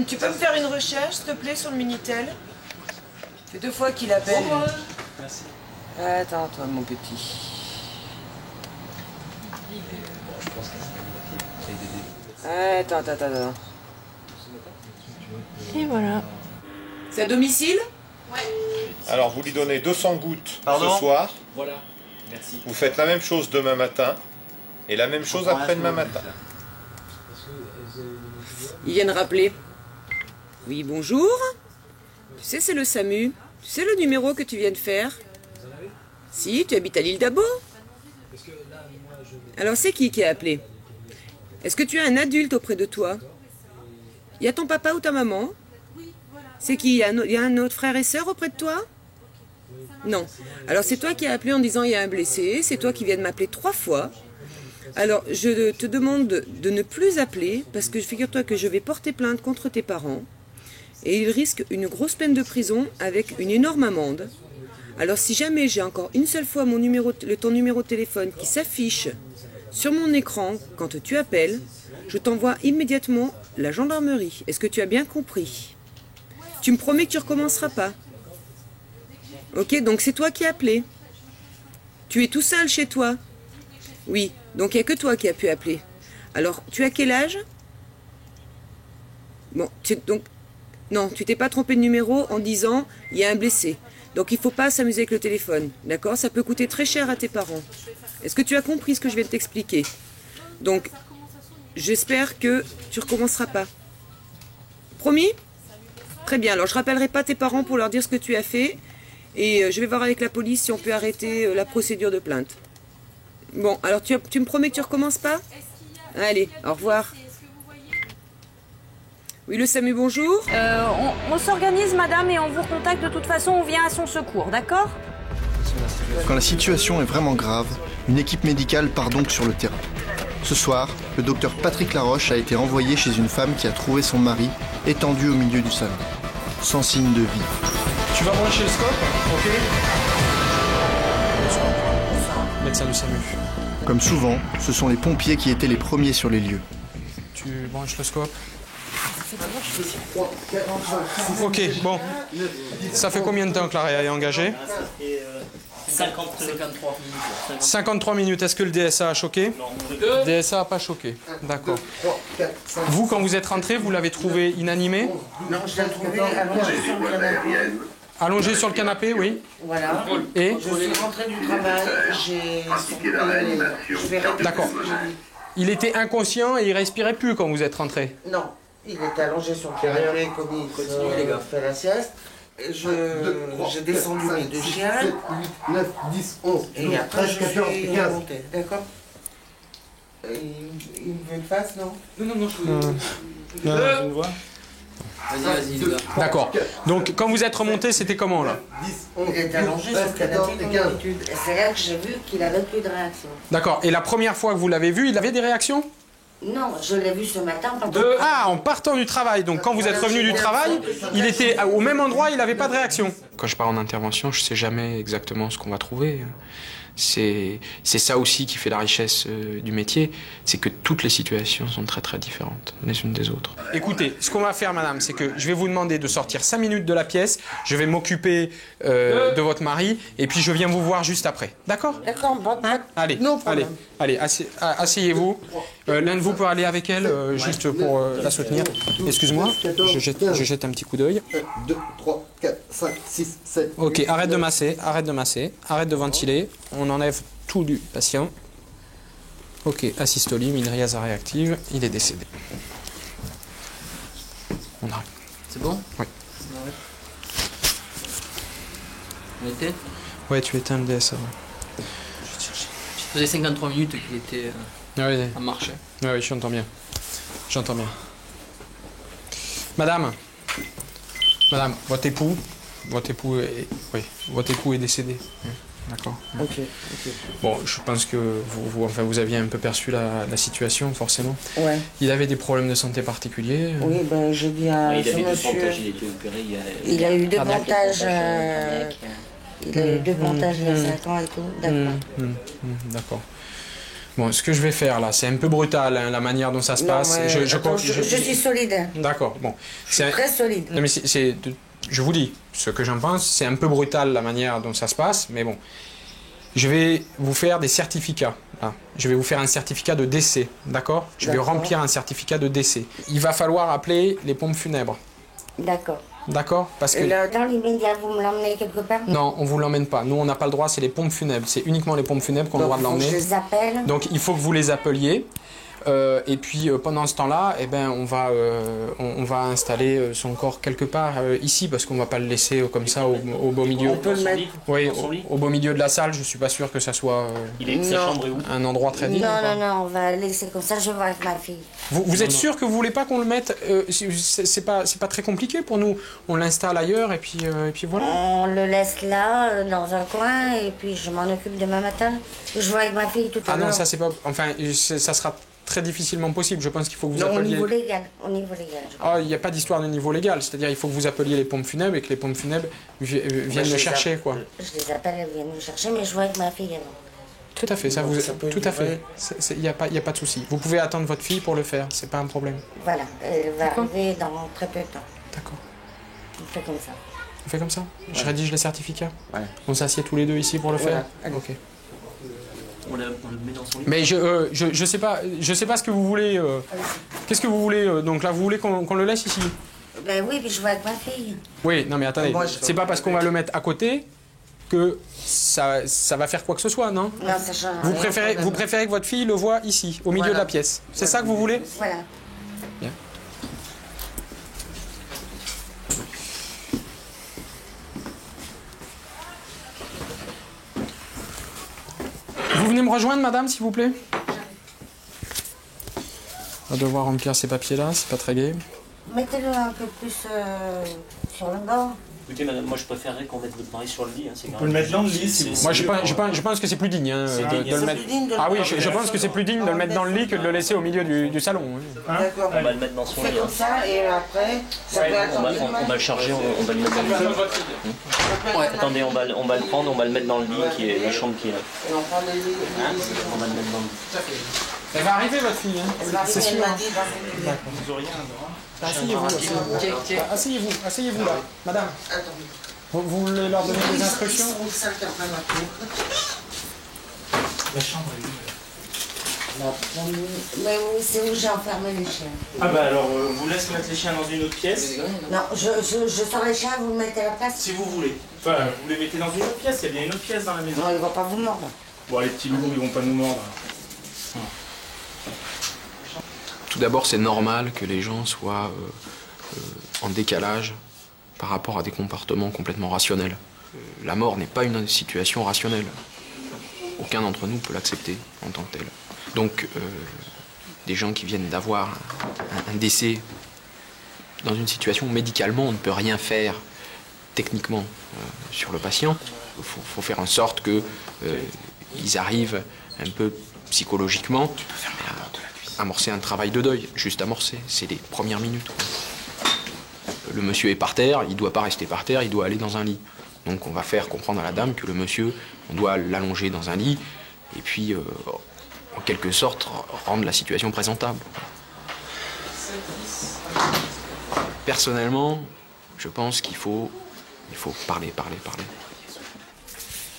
Tu peux me faire une recherche, s'il te plaît, sur le Minitel? Ça fait 2 fois qu'il appelle. Merci. Attends, toi, mon petit. Attends. Et voilà. C'est à domicile? Ouais. Alors, vous lui donnez 200 gouttes Pardon ce soir. Voilà, merci. Vous faites la même chose demain matin. Et la même chose après-demain matin. Ils viennent rappeler. Oui, bonjour. Tu sais, c'est le SAMU. Tu sais le numéro que tu viens de faire? Si, tu habites à l'île d'Abo. Alors, c'est qui a appelé? Est-ce que tu as un adulte auprès de toi? Il y a ton papa ou ta maman? C'est qui? Il y a un autre frère et sœur auprès de toi? Non. Alors, c'est toi qui as appelé en disant il y a un blessé. C'est toi qui viens de m'appeler 3 fois. Alors, je te demande de ne plus appeler parce que figure-toi que je vais porter plainte contre tes parents et ils risquent une grosse peine de prison avec une énorme amende. Alors, si jamais j'ai encore une seule fois ton numéro de téléphone qui s'affiche sur mon écran quand tu appelles, je t'envoie immédiatement la gendarmerie. Est-ce que tu as bien compris? Tu me promets que tu ne recommenceras pas? Ok, donc c'est toi qui as appelé. Tu es tout seul chez toi? Oui, donc il n'y a que toi qui as pu appeler. Alors, tu as quel âge? Bon, non, tu t'es pas trompé de numéro en disant il y a un blessé. Donc il ne faut pas s'amuser avec le téléphone, d'accord? Ça peut coûter très cher à tes parents. Est-ce que tu as compris ce que je viens de t'expliquer? Donc, j'espère que tu ne recommenceras pas. Promis? Très bien, alors je ne rappellerai pas tes parents pour leur dire ce que tu as fait. Et je vais voir avec la police si on peut arrêter la procédure de plainte. Bon, alors tu me promets que tu ne recommences pas? Allez, au revoir. Oui, le SAMU, bonjour. On s'organise, madame, et on vous recontacte. De toute façon, on vient à son secours, d'accord? Quand la situation est vraiment grave, une équipe médicale part donc sur le terrain. Ce soir, le docteur Patrick Laroche a été envoyé chez une femme qui a trouvé son mari étendu au milieu du salon, sans signe de vie. Tu vas brancher le scope, ok? Médecin du SAMU. Comme souvent, ce sont les pompiers qui étaient les premiers sur les lieux. Tu branches le scope. Ok, bon. Ça fait combien de temps que l'arrêt est engagé? 53 minutes. 53 minutes, est-ce que le DSA a choqué? Le DSA n'a pas choqué. D'accord. Vous, quand vous êtes rentré, vous l'avez trouvé inanimé? Non, je l'ai trouvé allongé sur le canapé. Allongé sur le canapé, oui. Voilà. Et je suis rentré du travail, j'ai sauté. D'accord. Il était inconscient et il respirait plus quand vous êtes rentré? Non, il était allongé sur le canapé comme il fait la sieste. J'ai descendu mes deux chiens. 7, 8, 9, 10, 11. Et après, je suis remonté. D'accord. Il me veut que fasse, non? Non, je ne vois. Vas-y. D'accord. Donc, quand vous êtes remonté, c'était comment là? Il était allongé sur le canapé comme d'habitude. Et c'est là que j'ai vu qu'il avait plus de réaction. D'accord. Et la première fois que vous l'avez vu, il avait des réactions? Non, je l'ai vu ce matin. En partant du travail. Donc, quand vous êtes revenu du travail, il était au même endroit, il n'avait pas de réaction. Quand je pars en intervention, je ne sais jamais exactement ce qu'on va trouver. C'est ça aussi qui fait la richesse du métier, c'est que toutes les situations sont très très différentes les unes des autres. Écoutez, ce qu'on va faire, madame, c'est que je vais vous demander de sortir 5 minutes de la pièce, je vais m'occuper de votre mari, et puis je viens vous voir juste après. D'accord? D'accord, bon. Allez, asseyez-vous. L'un de vous peut aller avec elle, juste pour la soutenir. Excuse-moi, je jette un petit coup d'œil. 1, 2, 3, 4, 5, 6, 7. Ok, arrête de masser, arrête de ventiler. On enlève tout du patient. Ok, asystolie, mydriase réactive, il est décédé. On arrête. C'est bon? Oui. On était? Ouais, tu éteins le DSA. Ouais. Je faisais 53 minutes qu'il était à marcher. Oui, j'entends bien. J'entends bien. Madame, votre époux est décédé. D'accord. Ok. Bon, je pense que vous aviez un peu perçu la situation, forcément. Ouais. Il avait des problèmes de santé particuliers? Oui, ben j'ai dit à ce monsieur... Il a eu deux pontages. Il a eu deux pontages il y a 5 ans et tout. D'accord. D'accord. Bon, ce que je vais faire là, c'est un peu brutal, hein, la manière dont ça se passe. Je suis solide. D'accord, bon. C'est très solide. Non, mais je vous dis, ce que j'en pense, c'est un peu brutal la manière dont ça se passe, mais bon. Je vais vous faire des certificats. Là. Je vais vous faire un certificat de décès, d'accord? Je vais remplir un certificat de décès. Il va falloir appeler les pompes funèbres. D'accord. D'accord? Parce que... Dans l'immédiat, vous me l'emmenez quelque part? Non, on ne vous l'emmène pas. Nous, on n'a pas le droit, c'est les pompes funèbres. C'est uniquement les pompes funèbres qu'on a le droit de l'emmener. Je les appelle. Donc, il faut que vous les appeliez. Et puis, pendant ce temps-là, eh ben, on va installer son corps quelque part ici, parce qu'on ne va pas le laisser comme ça au beau milieu. On peut le mettre au beau milieu de la salle. Je ne suis pas sûr que ça soit sa chambre est où? un endroit très digne. Non, on va le laisser comme ça, je vais voir avec ma fille. Vous êtes sûr que vous ne voulez pas qu'on le mette c'est pas très compliqué pour nous. On l'installe ailleurs et puis voilà. On le laisse là, dans un coin, et puis je m'en occupe demain matin. Je vois avec ma fille tout à l'heure. Ah non, ça c'est pas... Enfin, ça sera très difficilement possible. Je pense qu'il faut que vous appeliez... Au niveau légal. Il n'y a pas d'histoire de niveau légal. C'est-à-dire il faut que vous appeliez les pompes funèbres et que les pompes funèbres viennent le chercher, quoi. Je les appelle, elles viennent me chercher, mais je vois avec ma fille avant. Tout à fait, tout à fait. Il n'y a pas de souci. Vous pouvez attendre votre fille pour le faire, c'est pas un problème. Voilà, elle va arriver dans très peu de temps. D'accord. On fait comme ça. On fait comme ça? Je rédige les certificats? Ouais. On s'assied tous les deux ici pour le faire? Ok. On le met dans son lit. Mais je sais pas ce que vous voulez. Qu'est-ce que vous voulez? Donc là, vous voulez qu'on le laisse ici? Ben oui, puis je vois avec ma fille. Oui, non mais attendez, c'est pas parce qu'on va le mettre à côté que ça va faire quoi que ce soit, non? Non, ça change rien. Vous préférez que votre fille le voie ici, au milieu de la pièce. C'est ça que vous voulez? Voilà. Bien. Vous venez me rejoindre, madame, s'il vous plaît? On va devoir remplir ces papiers-là, c'est pas très gai. Mettez-le un peu plus sur le bord. Écoutez, madame, moi je préférerais qu'on mette votre mari sur le lit. Hein, on peut le mettre dans le lit si vous Moi je pense que c'est plus digne. Hein, de le mettre... Ah oui, je pense que c'est plus digne de le mettre dans le lit que de le laisser au milieu du salon. Hein. D'accord. On va le mettre dans son lit. Comme ça, et après, ça peut attendre. On va le charger, on va le mettre dans le lit. Ouais. Attendez, on va le prendre, on va le mettre dans le lit, qui est la chambre qui est là. Et on prend les lits. On va le mettre dans le lit. Elle va arriver, votre fille. Hein. C'est sûr. Vous auriez un droit. Asseyez-vous là, madame. Vous voulez leur donner des instructions? La chambre est où? Mais oui, c'est où j'ai enfermé les chiens. Ah bah alors, on vous laisse mettre les chiens dans une autre pièce? Non, je sors les chiens, vous me mettez à la place? Si vous voulez. Enfin, vous les mettez dans une autre pièce, il y a bien une autre pièce dans la maison. Non, ils vont pas vous mordre. Bon, les petits loups, ils vont pas nous mordre. Tout d'abord, c'est normal que les gens soient en décalage par rapport à des comportements complètement rationnels. La mort n'est pas une situation rationnelle. Aucun d'entre nous peut l'accepter en tant que tel. Donc, des gens qui viennent d'avoir un décès dans une situation où médicalement on ne peut rien faire techniquement sur le patient, il faut faire en sorte qu'ils arrivent un peu psychologiquement à amorcer un travail de deuil, juste amorcer, c'est les premières minutes. Le monsieur est par terre, il ne doit pas rester par terre, il doit aller dans un lit. Donc on va faire comprendre à la dame que le monsieur, on doit l'allonger dans un lit, et puis en quelque sorte rendre la situation présentable. Personnellement, je pense qu'il faut parler.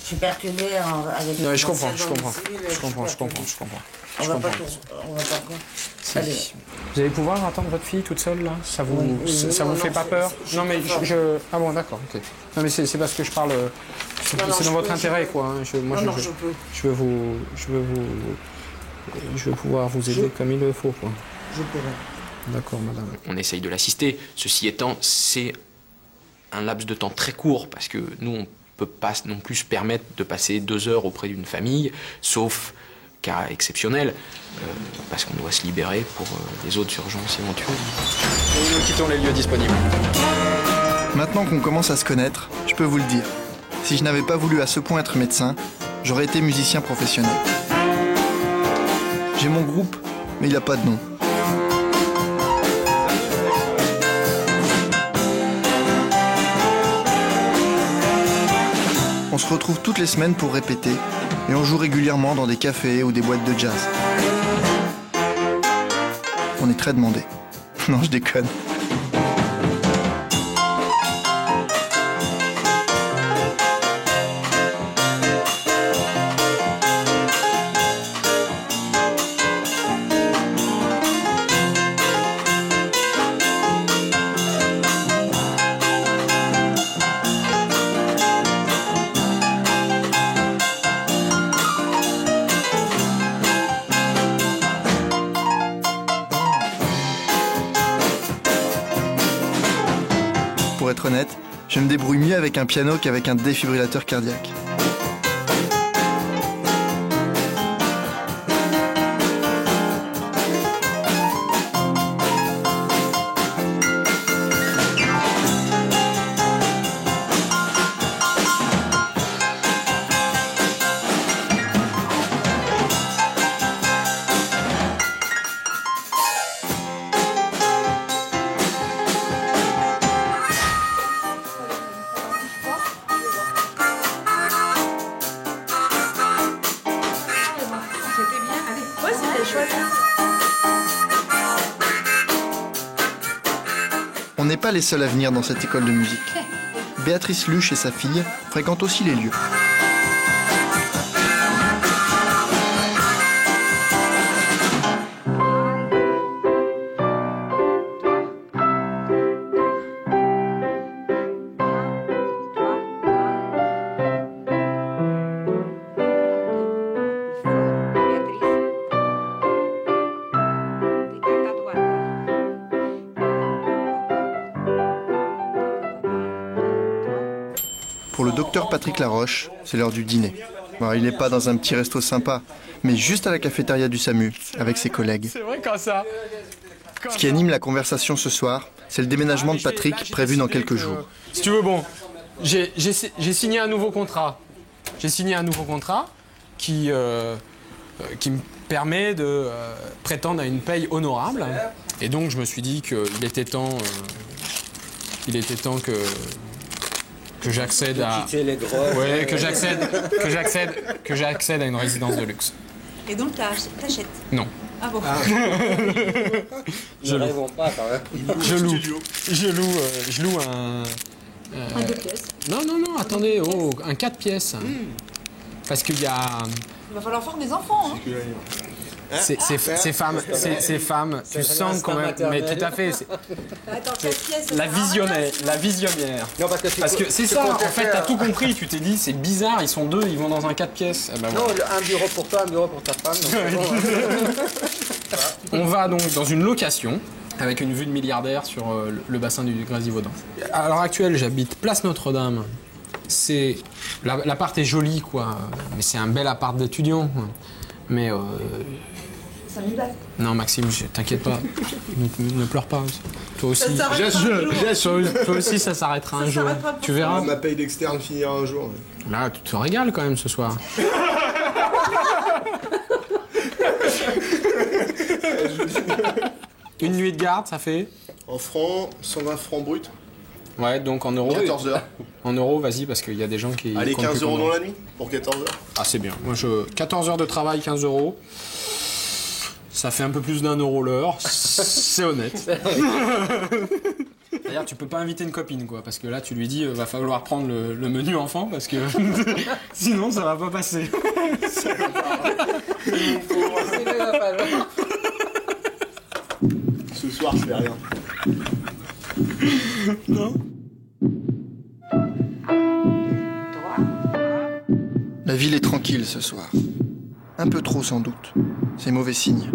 Je suis perturbée avec... Non, je comprends. On va pas. Allez. Vous allez pouvoir attendre votre fille toute seule là? Ça vous fait pas peur? Non mais ah bon, d'accord, ok. Non mais c'est parce que je parle... C'est dans votre intérêt quoi. Hein. Je veux pouvoir vous aider comme il le faut quoi. Je pourrai. D'accord madame. On essaye de l'assister. Ceci étant, c'est un laps de temps très court parce que nous on peut pas non plus se permettre de passer 2 heures auprès d'une famille, sauf cas exceptionnel, parce qu'on doit se libérer pour les autres urgences éventuelles. Et nous quittons les lieux disponibles. Maintenant qu'on commence à se connaître, je peux vous le dire. Si je n'avais pas voulu à ce point être médecin, j'aurais été musicien professionnel. J'ai mon groupe, mais il n'a pas de nom. On se retrouve toutes les semaines pour répéter, et on joue régulièrement dans des cafés ou des boîtes de jazz. On est très demandé. Non, je déconne. Pour être honnête, je me débrouille mieux avec un piano qu'avec un défibrillateur cardiaque. On n'est pas les seuls à venir dans cette école de musique. Béatrice Luche et sa fille fréquentent aussi les lieux. Pour le docteur Patrick Laroche, c'est l'heure du dîner. Alors, il n'est pas dans un petit resto sympa, mais juste à la cafétéria du SAMU, avec ses collègues. C'est vrai quand ça... Ce qui anime la conversation ce soir, c'est le déménagement de Patrick prévu dans quelques jours. Si tu veux, bon, j'ai signé un nouveau contrat. J'ai signé un nouveau contrat qui me permet de prétendre à une paye honorable. Et donc, je me suis dit qu'il était temps... que j'accède à... Ouais, que j'accède à une résidence de luxe. Et donc t'achètes? Non. Ah bon. Je loue. Je loue Un 2 pièces. Non, attendez, un 4 pièces. Parce qu'il y a... Il va falloir faire des enfants. Hein. Ces femmes, tu sens quand même, mais tout à fait, Attends, 4 pièces. la visionnaire. Non, parce que c'est ça, en fait, t'as tout compris, tu t'es dit, c'est bizarre, ils sont deux, ils vont dans un 4 pièces. Eh ben, non, voilà. Un bureau pour toi, un bureau pour ta femme. On va donc dans une location, avec une vue de milliardaire sur le bassin du Grésivaudan. À l'heure actuelle, j'habite Place Notre-Dame. L'appart est joli, quoi, mais c'est un bel appart d'étudiant. Mais 5000 balles. Non, Maxime, t'inquiète pas. Ne pleure pas. Toi aussi. Toi aussi, ça s'arrêtera un jour. Tu verras. Ma paye d'externe finira un jour. Mais... Là, tu te régales quand même ce soir. Une nuit de garde, ça fait en francs, 120 francs bruts. Ouais, donc en euros. 14 heures. En euros, vas-y, parce qu'il y a des gens qui... Allez, 15 € dans la nuit, pour 14 heures. Ah, c'est bien. Moi, 14 heures de travail, 15 €. Ça fait un peu plus d'1 € l'heure. C'est honnête. D'ailleurs, tu peux pas inviter une copine, quoi, parce que là, tu lui dis, va falloir prendre le menu enfant, parce que sinon, ça va pas passer. Ce soir, je fais rien. Non. La ville est tranquille ce soir. Un peu trop sans doute. C'est mauvais signe.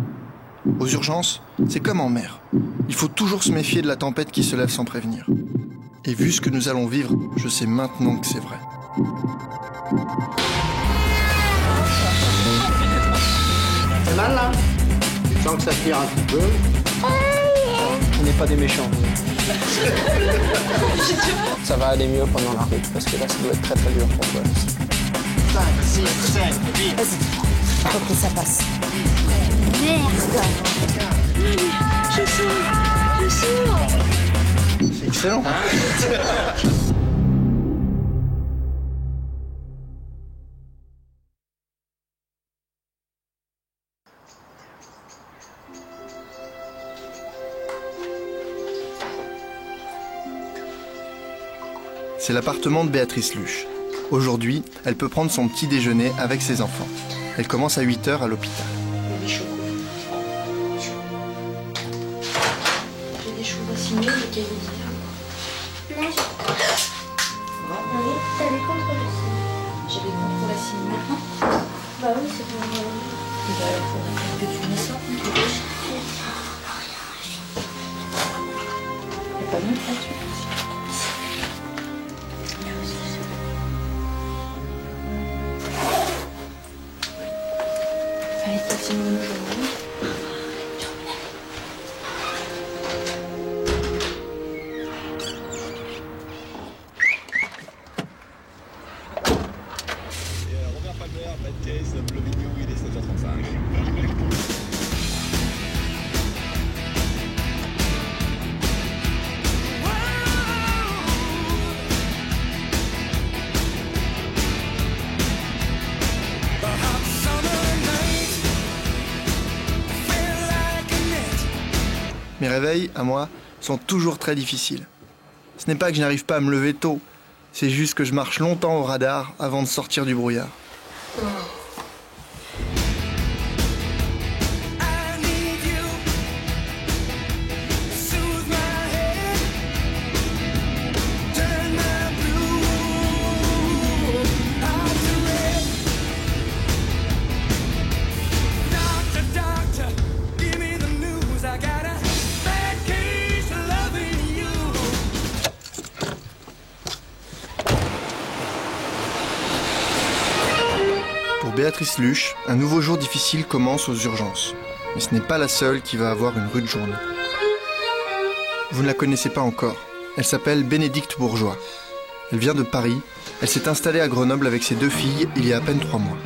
Aux urgences, c'est comme en mer. Il faut toujours se méfier de la tempête qui se lève sans prévenir. Et vu ce que nous allons vivre, je sais maintenant que c'est vrai. C'est mal là. Tu sens que ça tire un petit peu. On n'est pas des méchants. Ça va aller mieux pendant la route, parce que là, ça doit être très très dur pour toi. 5, 6, 7, 8. Vas-y, faut que ça passe. Merde. Je sors. C'est excellent. C'est l'appartement de Béatrice Luche. Aujourd'hui, elle peut prendre son petit déjeuner avec ses enfants. Elle commence à 8 h à l'hôpital. J'ai des choses à signer, mais qu'elle dit. Là, t'avais contre le signe. J'avais contre la signe maintenant. Bah oui, c'est pour... Bah, il faudrait que tu me sortes. Il n'y a pas de note là-dessus. Fallait pas signer aujourd'hui. Robert Palmer, Bad Taste, Loving You, il est 7h35. Mes réveils, à moi, sont toujours très difficiles. Ce n'est pas que je n'arrive pas à me lever tôt, c'est juste que je marche longtemps au radar avant de sortir du brouillard. Pour Béatrice Luche, un nouveau jour difficile commence aux urgences. Mais ce n'est pas la seule qui va avoir une rude journée. Vous ne la connaissez pas encore. Elle s'appelle Bénédicte Bourgeois. Elle vient de Paris. Elle s'est installée à Grenoble avec ses 2 filles il y a à peine 3 mois.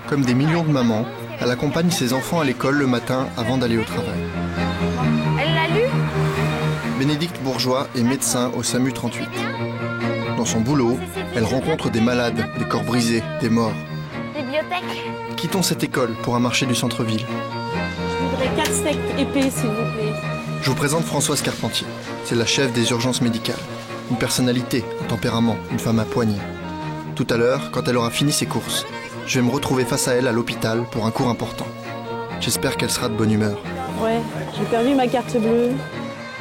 Comme des millions de mamans, elle accompagne ses enfants à l'école le matin avant d'aller au travail. Elle l'a lu? Bénédicte Bourgeois est médecin au SAMU 38. Dans son boulot, elle rencontre des malades, des corps brisés, des morts. Bibliothèque. Quittons cette école pour un marché du centre-ville. Je voudrais 4 steaks épais, s'il vous plaît. Je vous présente Françoise Carpentier. C'est la chef des urgences médicales. une personnalité, un tempérament, une femme à poignée. Tout à l'heure, quand elle aura fini ses courses, je vais me retrouver face à elle à l'hôpital pour un cours important. J'espère qu'elle sera de bonne humeur. Ouais, j'ai perdu ma carte bleue.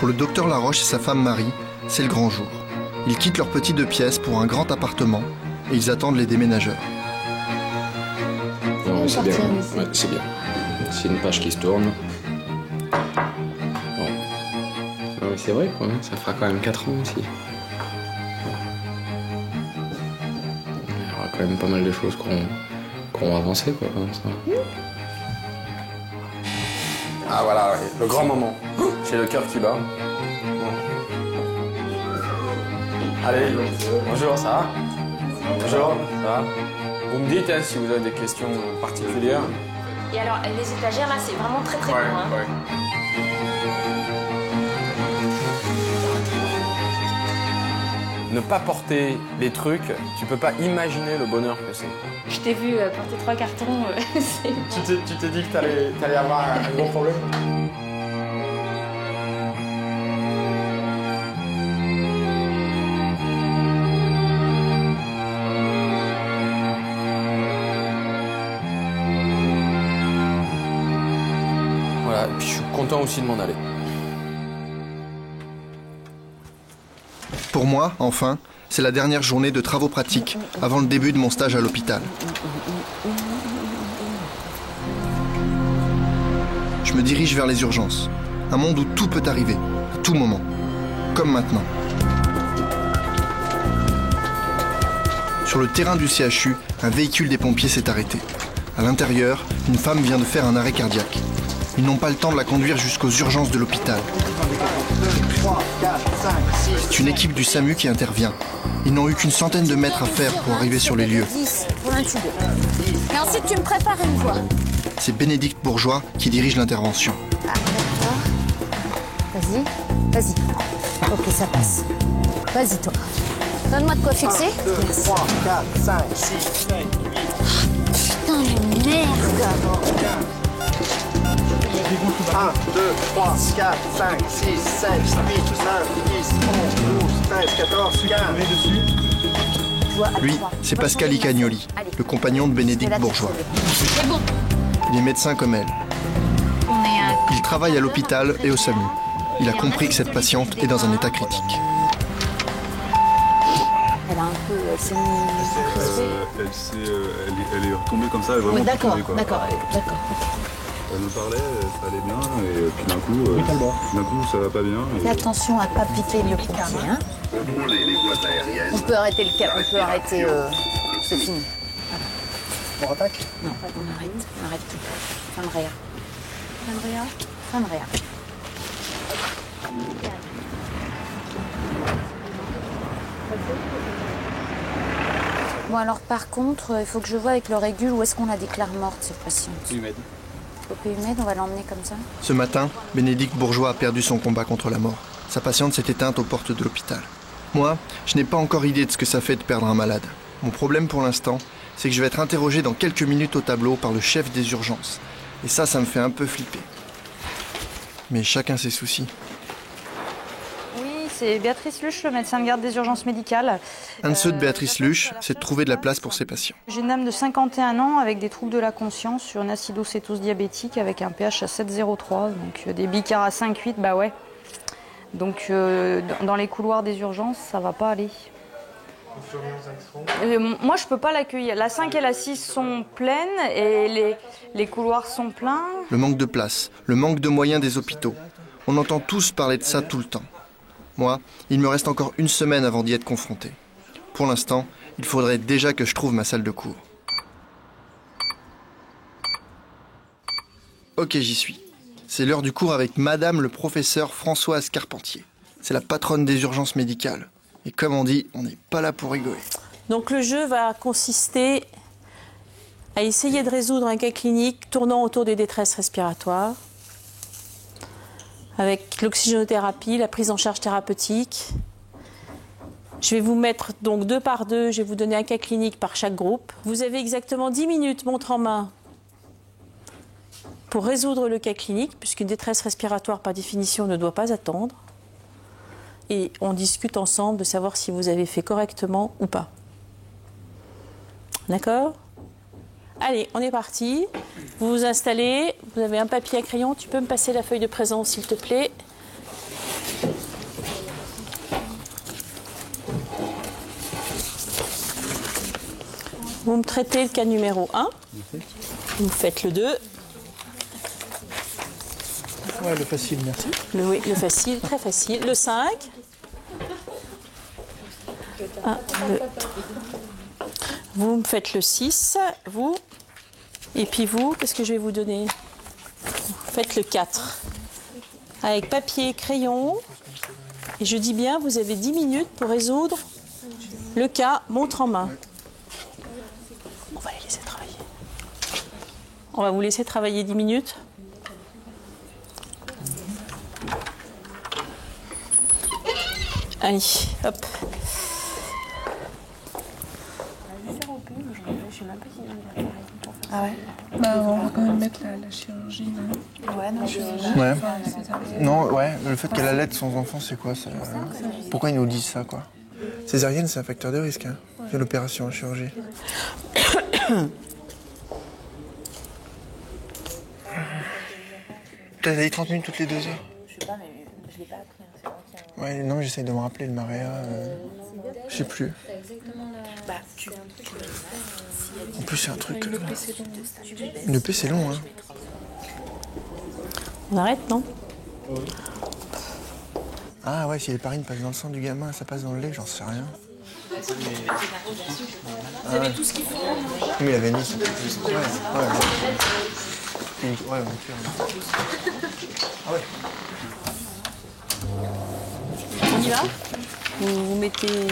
Pour le docteur Laroche et sa femme Marie, c'est le grand jour. Ils quittent leur petit 2 pièces pour un grand appartement et ils attendent les déménageurs. Non, c'est bien. Ouais, c'est bien. C'est une page qui se tourne. Bon. Non, mais c'est vrai, quoi. Ça fera quand même 4 ans aussi. Il y aura quand même pas mal de choses qui ont avancé, quoi, comme ça. Ah voilà, ouais, le grand moment. J'ai le cœur qui bat. Bon. Allez, bonjour, ça va? Bonjour, ça va? Vous me dites hein, si vous avez des questions particulières. Et alors, les étagères, là, c'est vraiment très très bon. Hein. Ouais. Ne pas porter les trucs, tu peux pas imaginer le bonheur que c'est. Je t'ai vu porter 3 cartons. Tu t'es dit que t'allais avoir un gros problème? Voilà, et puis je suis content aussi de m'en aller. Pour moi, enfin, c'est la dernière journée de travaux pratiques avant le début de mon stage à l'hôpital. Je me dirige vers les urgences, un monde où tout peut arriver, à tout moment, comme maintenant. Sur le terrain du CHU, un véhicule des pompiers s'est arrêté. À l'intérieur, une femme vient de faire un arrêt cardiaque. Ils n'ont pas le temps de la conduire jusqu'aux urgences de l'hôpital. C'est une équipe du SAMU qui intervient. Ils n'ont eu qu'une centaine de mètres à faire pour arriver sur les lieux. 10 pour l'intuber. Et ensuite, tu me prépares une voix. C'est Bénédicte Bourgeois qui dirige l'intervention. Ah, d'accord. Vas-y. Ok, ça passe. Vas-y, toi. Donne-moi de quoi fixer. 1, 2, 3, 4, 5, 6, 7, 8. Putain, mais merde. 1, 2, 3, 4, 5, 6, 7, 8, 9, 10, 11, 12, 13, 14, 15. Lui, c'est Pascal Icagnoli, le compagnon de Bénédicte Bourgeois. C'est bon. Il est médecin comme elle. Il travaille à l'hôpital et au SAMU. Il a compris que cette patiente est dans un état critique. Elle a un peu... Elle est retombée comme ça, elle est vraiment D'accord, retombée, quoi. d'accord. Elle me parlait, ça allait bien, et puis d'un coup, ça va pas bien. Fais attention à ne pas piquer le pompier. Hein. On peut arrêter le cap, on peut arrêter... C'est fini. On rattaque? Non, on arrête tout. Fin de réa. Fin de réa. Bon alors par contre, il faut que je vois avec le régule où est-ce qu'on la déclare morte cette patiente. Humide. Au PUMED, on va l'emmener comme ça. Ce matin, Bénédicte Bourgeois a perdu son combat contre la mort. Sa patiente s'est éteinte aux portes de l'hôpital. Moi, je n'ai pas encore idée de ce que ça fait de perdre un malade. Mon problème pour l'instant, c'est que je vais être interrogé dans quelques minutes au tableau par le chef des urgences. Et ça me fait un peu flipper. Mais chacun ses soucis. Oui, c'est Béatrice Luche, le médecin de garde des urgences médicales. Un de ceux de Béatrice Luche, c'est de trouver de la place pour ses patients. J'ai une dame de 51 ans avec des troubles de la conscience sur une acidocétose diabétique avec un pH à 7,03, donc des bicards à 5,8, bah ouais. Donc dans les couloirs des urgences, ça va pas aller. Moi, je peux pas l'accueillir. La 5 et la 6 sont pleines et les couloirs sont pleins. Le manque de place, le manque de moyens des hôpitaux. On entend tous parler de ça tout le temps. Moi, il me reste encore une semaine avant d'y être confronté. Pour l'instant, il faudrait déjà que je trouve ma salle de cours. Ok, j'y suis. C'est l'heure du cours avec Madame le professeur Françoise Carpentier. C'est la patronne des urgences médicales. Et comme on dit, on n'est pas là pour rigoler. Donc le jeu va consister à essayer de résoudre un cas clinique tournant autour des détresses respiratoires, avec l'oxygénothérapie, la prise en charge thérapeutique. Je vais vous mettre donc 2 par 2, je vais vous donner un cas clinique par chaque groupe. Vous avez exactement 10 minutes montre en main pour résoudre le cas clinique, puisqu'une détresse respiratoire par définition ne doit pas attendre. et on discute ensemble de savoir si vous avez fait correctement ou pas. D'accord ? Allez, on est parti. Vous vous installez. Vous avez un papier à crayon. Tu peux me passer la feuille de présence, s'il te plaît ? Vous me traitez le cas numéro 1. Vous faites le 2. Ouais, le facile, merci. Oui, le facile, très facile. Le 5. 1, 2. Vous me faites le 6, vous. Et puis vous, qu'est-ce que je vais vous donner? Vous faites le 4. Avec papier, crayon. Et je dis bien, vous avez 10 minutes pour résoudre le cas montre en main. On va les laisser travailler. On va vous laisser travailler 10 minutes. Allez, hop. Ah ouais. Bah on va quand même mettre la chirurgie. Non ouais, non, Ouais. Non, ouais, le fait qu'elle allaite son enfant, c'est quoi ça? Pourquoi ils nous disent ça, quoi? Césarienne, c'est un facteur de risque, hein. C'est l'opération en chirurgie. T'as dit 30 minutes toutes les 2 heures? Je sais pas, mais je l'ai pas appris. Hein. C'est moi qui Ouais, non, j'essaye de me rappeler le Maréa. Je sais plus. Bah, En plus, c'est un truc. Une EP, c'est long. Une EP, c'est long, hein. On arrête, non? Ah ouais, si les parines passent dans le sang du gamin, ça passe dans le lait, j'en sais rien. Vous avez tout ce qu'il faut. Oui, la vanille, c'est plus. Ouais, ouais, ouais, ah ouais. On y va? Vous vous mettez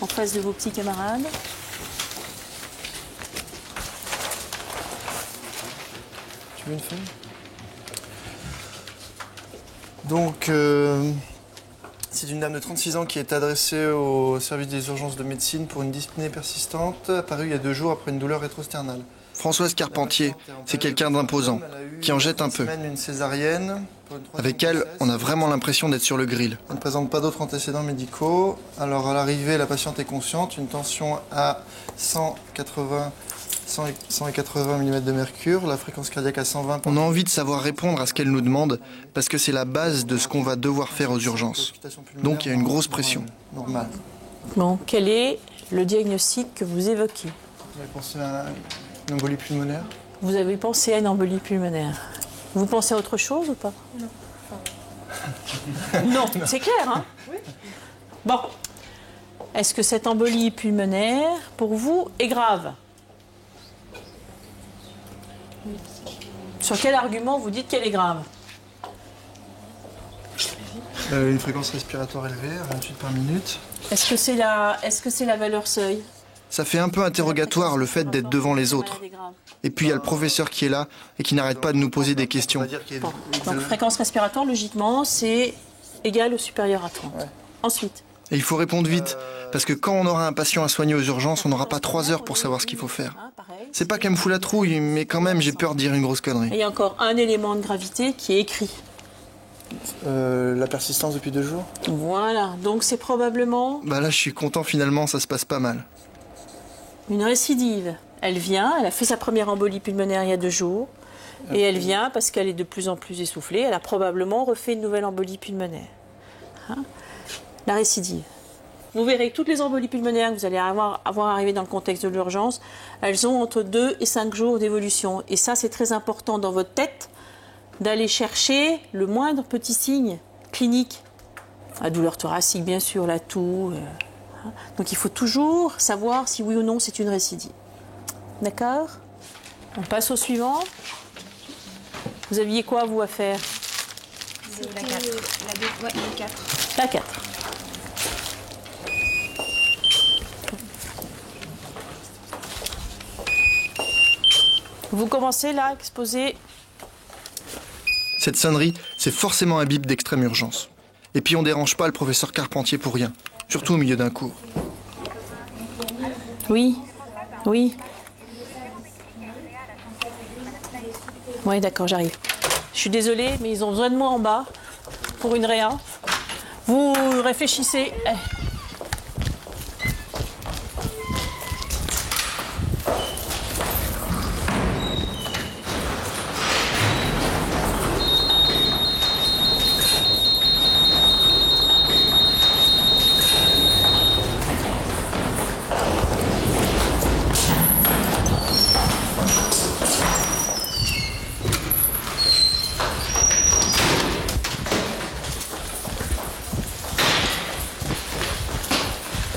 en face de vos petits camarades. Tu veux une feuille? Donc, c'est une dame de 36 ans qui est adressée au service des urgences de médecine pour une dyspnée persistante, apparue il y a 2 jours après une douleur rétrosternale. Françoise Carpentier, c'est quelqu'un d'imposant, qui en jette un peu. Une césarienne. Avec elle, on a vraiment l'impression d'être sur le grill. Elle ne présente pas d'autres antécédents médicaux. Alors, à l'arrivée, la patiente est consciente, une tension à 180 mm de mercure, la fréquence cardiaque à 120. On a envie de savoir répondre à ce qu'elle nous demande, parce que c'est la base de ce qu'on va devoir faire aux urgences. Donc, il y a une grosse pression. Normal. Bon, quel est le diagnostic que vous évoquez? Vous avez pensé à une embolie pulmonaire? Vous avez pensé à une embolie pulmonaire. Vous pensez à autre chose ou pas? Non. Non, c'est clair, hein? Oui. Bon. Est-ce que cette embolie pulmonaire, pour vous, est grave? Sur quel argument vous dites qu'elle est grave? Une fréquence respiratoire élevée, à 28 par minute. Est-ce que c'est la valeur seuil? Ça fait un peu interrogatoire le fait d'être devant les autres. Et puis il y a le professeur qui est là et qui n'arrête pas de nous poser des questions. Bon. Donc fréquence respiratoire, logiquement, c'est égal ou supérieur à 30. Ouais. Ensuite. Et il faut répondre vite, parce que quand on aura un patient à soigner aux urgences, on n'aura pas 3 heures pour savoir ce qu'il faut faire. C'est pas qu'elle me fout la trouille, mais quand même j'ai peur de dire une grosse connerie. Et il y a encore un élément de gravité qui est écrit. La persistance depuis 2 jours? Voilà, donc c'est probablement... Bah là je suis content finalement, ça se passe pas mal. Une récidive. Elle vient, elle a fait sa première embolie pulmonaire il y a 2 jours. Et elle vient parce qu'elle est de plus en plus essoufflée. Elle a probablement refait une nouvelle embolie pulmonaire. Hein? La récidive. Vous verrez que toutes les embolies pulmonaires que vous allez avoir arrivé dans le contexte de l'urgence, elles ont entre 2 et 5 jours d'évolution. Et ça, c'est très important dans votre tête d'aller chercher le moindre petit signe clinique. La douleur thoracique, bien sûr, la toux. Donc il faut toujours savoir si oui ou non c'est une récidive. D'accord? On passe au suivant. Vous aviez quoi, vous, à faire? La 4. Ouais, la 4. La 4. Vous commencez là à exposer. Cette sonnerie, c'est forcément un bip d'extrême urgence. Et puis on dérange pas le professeur Carpentier pour rien, surtout au milieu d'un cours. Oui, oui. Oui, d'accord, j'arrive. Je suis désolée, mais ils ont besoin de moi en bas pour une réa. Vous réfléchissez.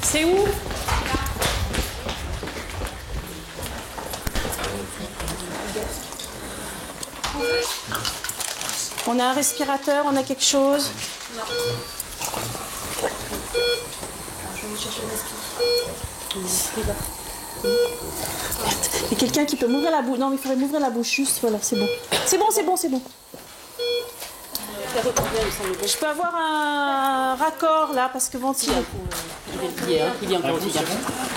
C'est où? On a un respirateur, on a quelque chose? Non. Je vais chercher Il y a quelqu'un qui peut m'ouvrir la bouche. Non, mais il faudrait m'ouvrir la bouche juste. Voilà, c'est bon. C'est bon, c'est bon, c'est bon. Je peux avoir un raccord là parce que ventile. Il est encore aussi bien.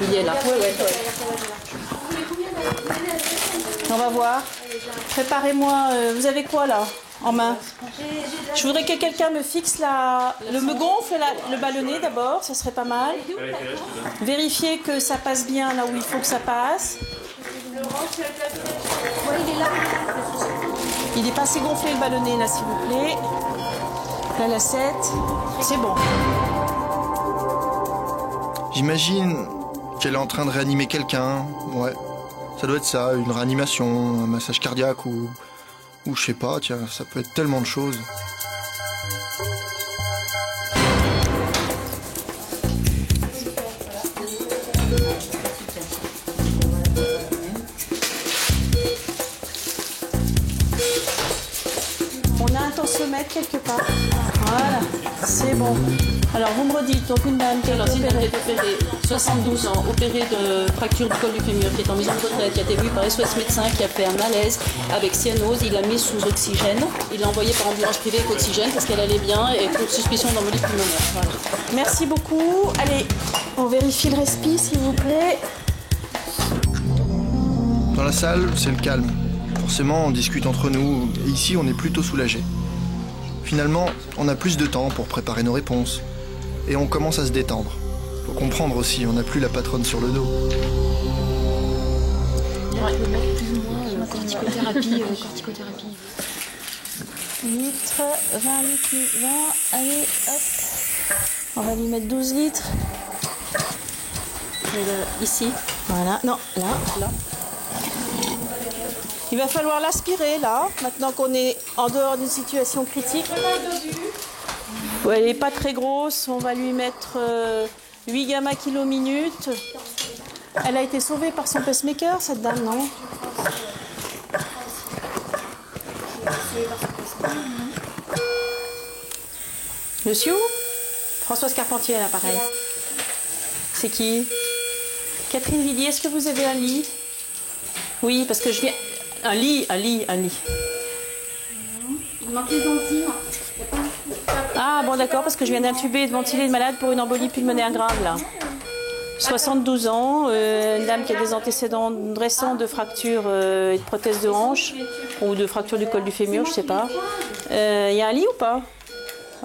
Il est là. Ouais. On va voir. Préparez-moi. Vous avez quoi là en main? Je voudrais que quelqu'un me fixe me gonfle le ballonnet d'abord, ça serait pas mal. Vérifier que ça passe bien là où il faut que ça passe. Il est pas assez gonflé le ballonnet là, s'il vous plaît. La lacette, c'est bon. J'imagine qu'elle est en train de réanimer quelqu'un. Ouais, ça doit être ça, une réanimation, un massage cardiaque ou je sais pas, tiens, ça peut être tellement de choses. On a un tensiomètre quelque part. Voilà, c'est bon. Alors vous me redites, donc une dame qui est opérée, 72 ans, opérée de fracture du col du fémur, qui est en maison de retraite, qui a été vue par SOS médecin, qui a fait un malaise avec cyanose, il l'a mis sous oxygène, il l'a envoyé par ambulance privée avec oxygène parce qu'elle allait bien et pour suspicion d'embolie pulmonaire. Voilà. Merci beaucoup. Allez, on vérifie le respi s'il vous plaît. Dans la salle, c'est le calme. Forcément, on discute entre nous, et ici, on est plutôt soulagés. Finalement, on a plus de temps pour préparer nos réponses. Et on commence à se détendre. Faut comprendre aussi, on n'a plus la patronne sur le dos. Corticothérapie. Litres, 20 litres, 20, allez, hop. On va lui mettre 12 litres. Ici. Voilà, non, là. Il va falloir l'aspirer là, maintenant qu'on est en dehors d'une situation critique. Ouais, elle n'est pas très grosse, on va lui mettre 8 gamma kilo minute. Elle a été sauvée par son pacemaker, cette dame, non? Le Sioux? Françoise Carpentier, là, pareil. C'est qui? Catherine Villiers, est-ce que vous avez un lit? Oui, parce que je viens... Un lit. Il manque les ventiles. Ah bon d'accord, parce que je viens d'intuber et de ventiler une malade pour une embolie pulmonaire grave là. 72 ans, une dame qui a des antécédents récents de fractures et de prothèses de hanche ou de fracture du col du fémur, je sais pas. Il y a un lit ou pas?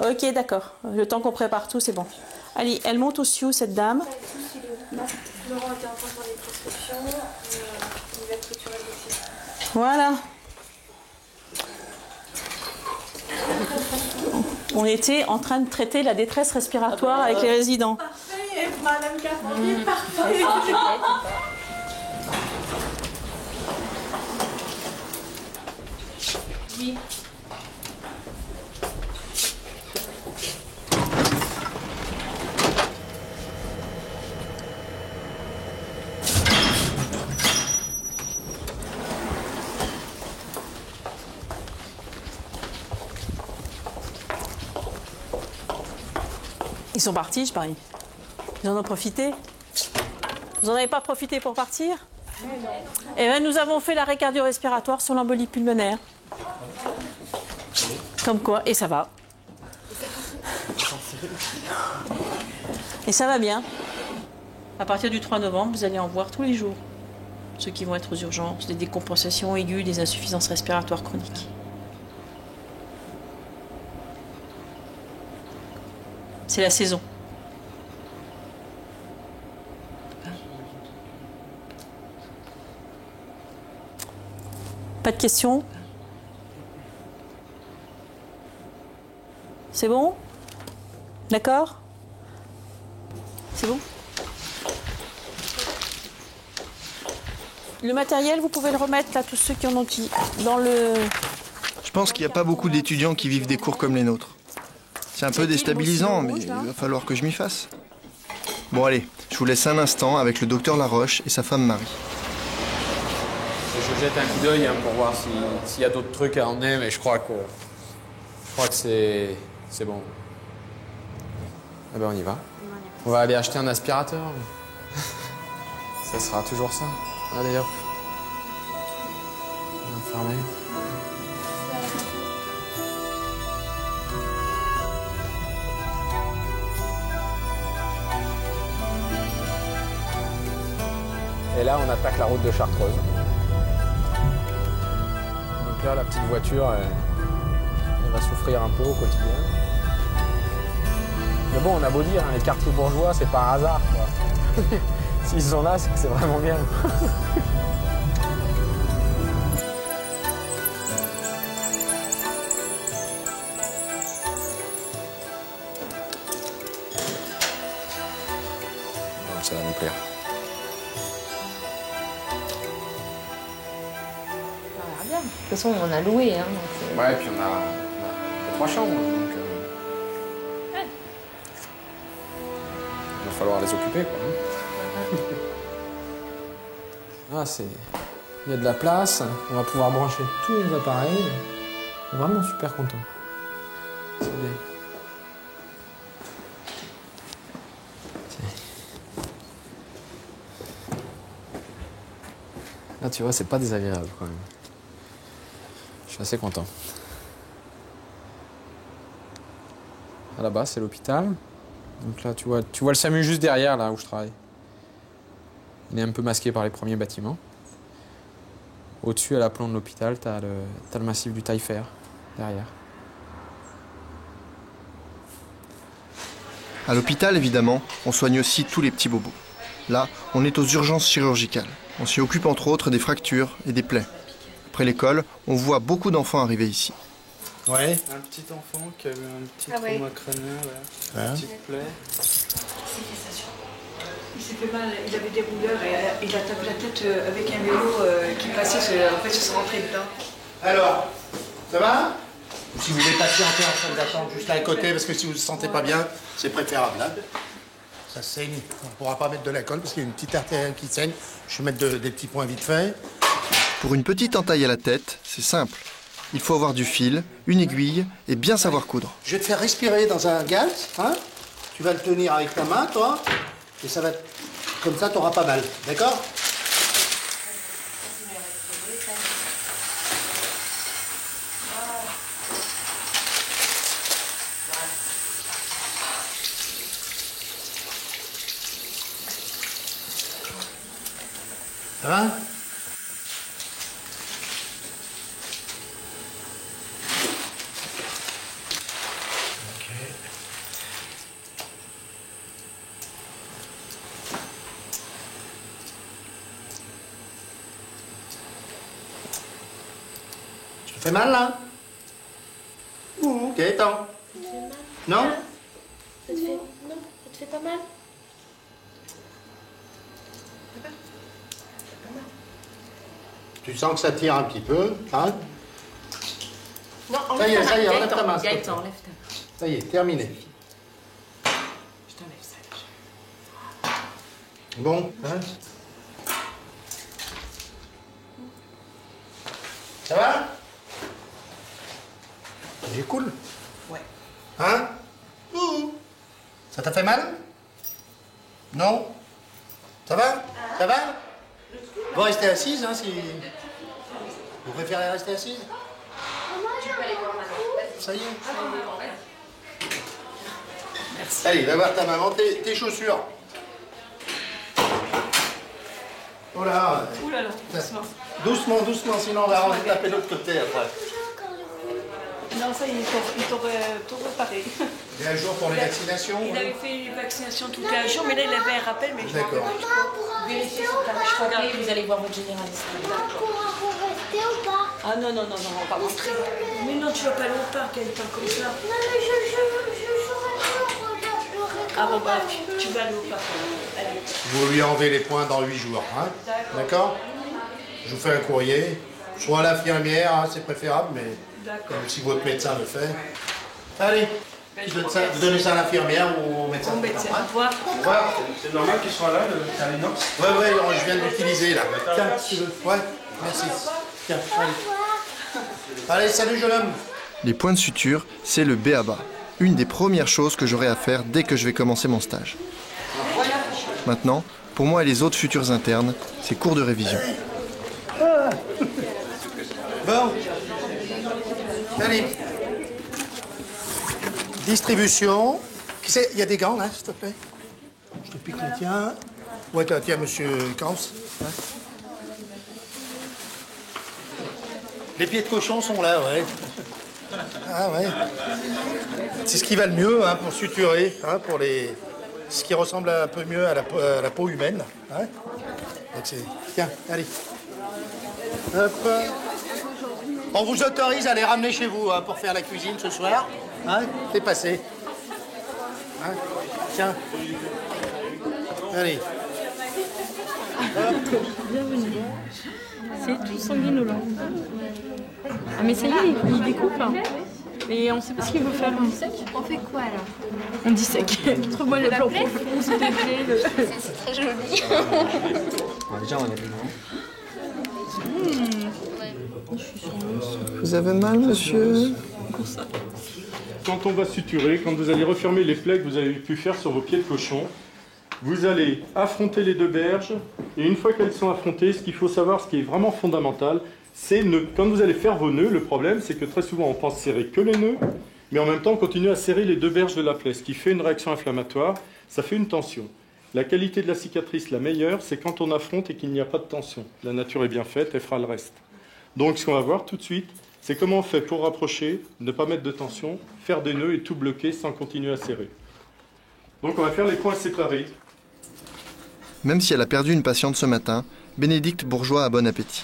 Ok d'accord, le temps qu'on prépare tout c'est bon. Allez, elle monte au Sioux cette dame. Voilà. On était en train de traiter la détresse respiratoire avec les résidents. Parfait, Madame Carpentier, parfait. Oui. Ils sont partis, je parie. Ils en ont profité. Vous n'en avez pas profité pour partir? Eh bien, nous avons fait l'arrêt cardio-respiratoire sur l'embolie pulmonaire. Comme quoi, et ça va. Et ça va bien. À partir du 3 novembre, vous allez en voir tous les jours. Ceux qui vont être aux urgences, des décompensations aiguës, des insuffisances respiratoires chroniques. C'est la saison. Pas de questions? C'est bon? D'accord? C'est bon? Le matériel, vous pouvez le remettre là, tous ceux qui en ont dans le... Je pense qu'il n'y a pas beaucoup d'étudiants qui vivent des cours comme les nôtres. C'est un peu déstabilisant, mais il va falloir que je m'y fasse. Bon allez, je vous laisse un instant avec le docteur Laroche et sa femme Marie. Je jette un coup d'œil pour voir s'il y a d'autres trucs à emmener, mais je crois que c'est bon. Eh ben on y va. On va aller acheter un aspirateur. Ça sera toujours ça. Allez hop. On va fermer. Et là, on attaque la route de Chartreuse. Donc là, la petite voiture, elle va souffrir un peu au quotidien. Mais bon, on a beau dire, hein, les quartiers bourgeois, c'est par hasard, quoi. S'ils sont là, c'est que c'est vraiment bien. Donc ça va nous plaire. De toute façon, on a loué. Hein, ouais, et puis on a 3 chambres. Donc, il va falloir les occuper, quoi. Ah, il y a de la place, on va pouvoir brancher tous les appareils. On est vraiment super content. C'est bien. Là, tu vois, c'est pas désagréable quand même. Je suis assez content. À la base, c'est l'hôpital. Donc là, tu vois le SAMU juste derrière, là où je travaille. Il est un peu masqué par les premiers bâtiments. Au-dessus, à l'aplomb de l'hôpital, t'as le massif du Taillefer, derrière. À l'hôpital, évidemment, on soigne aussi tous les petits bobos. Là, on est aux urgences chirurgicales. On s'y occupe entre autres des fractures et des plaies. Après l'école, on voit beaucoup d'enfants arriver ici. Ouais. Un petit enfant qui a eu un petit Ah ouais. trauma crânien, là. Hein? Une petite plaie. Il s'est fait mal, il avait des rouleurs et il a tapé la tête avec un vélo qui passait, en fait, il se rentrait dedans. Alors, ça va? Si vous voulez patienter en salle d'attente juste là à côté, parce que si vous ne vous sentez pas bien, c'est préférable. Hein? Ça saigne, on ne pourra pas mettre de l'alcool parce qu'il y a une petite artère qui saigne. Je vais mettre des petits points vite fait. Pour une petite entaille à la tête, c'est simple. Il faut avoir du fil, une aiguille et bien savoir coudre. Je vais te faire respirer dans un gaz, hein? Tu vas le tenir avec ta main, toi, et ça va être... Comme ça, tu n'auras pas mal, d'accord? Ça va? Ça fait mal là? Ok, attends. Non? Ça te fait... Non, ça te fait pas mal? Tu sens que ça tire un petit peu, hein? Non, Ça y est, enlève ta main. Gaëtan, enlève ta main. Ça y est, terminé. Je t'enlève ça. Bon, hein? Ça va? J'ai cool. Ouais. Hein? Ça t'a fait mal? Non? Ça va? Ça va? Vous restez assise, hein, si... Vous préférez rester assise? Ça y est. Merci. Allez, va voir ta maman, tes chaussures. Oh là. Ouh là là, doucement. Doucement, doucement, sinon on va taper de l'autre côté après. Non, ça y est, il t'aurait réparé. Il est à jour pour les vaccinations? Il avait fait les vaccinations tout à jour, mais là il avait un rappel, mais je ne D'accord. vérifier son tarif. Je regarde, vous allez voir votre généraliste. Ah non, non, non, non, on va pas rentrer. Mais non, tu vas pas aller au parc, elle parle comme ça. Non, mais je Ah bon, bah, tu vas aller au parc. Allez. Vous lui enlevez les points dans 8 jours. Hein? D'accord? Je vous fais un courrier. Soit à l'infirmière, hein, c'est préférable, mais si votre médecin le fait. Allez, vous donnez ça à l'infirmière ou au médecin? Au médecin. Au revoir. Au revoir. C'est normal qu'il soit là, le Carlinox? Ouais, je viens de l'utiliser là. Tiens, si tu veux. Ouais, merci. Tiens, allez. Allez, salut jeune homme. Les points de suture, c'est le b.a.-ba. Une des premières choses que j'aurai à faire dès que je vais commencer mon stage. Maintenant, pour moi et les autres futurs internes, c'est cours de révision. Bon. Allez. Distribution. Il y a des gants là, s'il te plaît? Je te pique le tien. Ouais, tiens, monsieur Camps. Hein? Les pieds de cochon sont là, ouais. Ah ouais. C'est ce qui va le mieux hein, pour suturer, hein, pour ce qui ressemble un peu mieux à la peau humaine. Hein. Donc tiens, allez. Hop. On vous autorise à les ramener chez vous hein, pour faire la cuisine ce soir. Hein. C'est passé. Hein. Tiens. Allez. Hop. Bienvenue. C'est tout sanguinolent. Ah mais ça y est, il découpe. Hein. Et on sait pas ce qu'il veut faire. On fait quoi là? On dissèque. Trouve-moi le plan profond, s'il te plaît. C'est très joli. Déjà, on a des Vous avez mal, monsieur? Quand on va suturer, quand vous allez refermer les plaies que vous avez pu faire sur vos pieds de cochon, vous allez affronter les deux berges, et une fois qu'elles sont affrontées, ce qu'il faut savoir, ce qui est vraiment fondamental, c'est quand vous allez faire vos nœuds, le problème c'est que très souvent on pense serrer que les nœuds, mais en même temps on continue à serrer les deux berges de la plaie, ce qui fait une réaction inflammatoire, ça fait une tension. La qualité de la cicatrice la meilleure, c'est quand on affronte et qu'il n'y a pas de tension. La nature est bien faite, elle fera le reste. Donc ce qu'on va voir tout de suite, c'est comment on fait pour rapprocher, ne pas mettre de tension, faire des nœuds et tout bloquer sans continuer à serrer. Donc on va faire les points séparés. Même si elle a perdu une patiente ce matin, Bénédicte Bourgeois a bon appétit.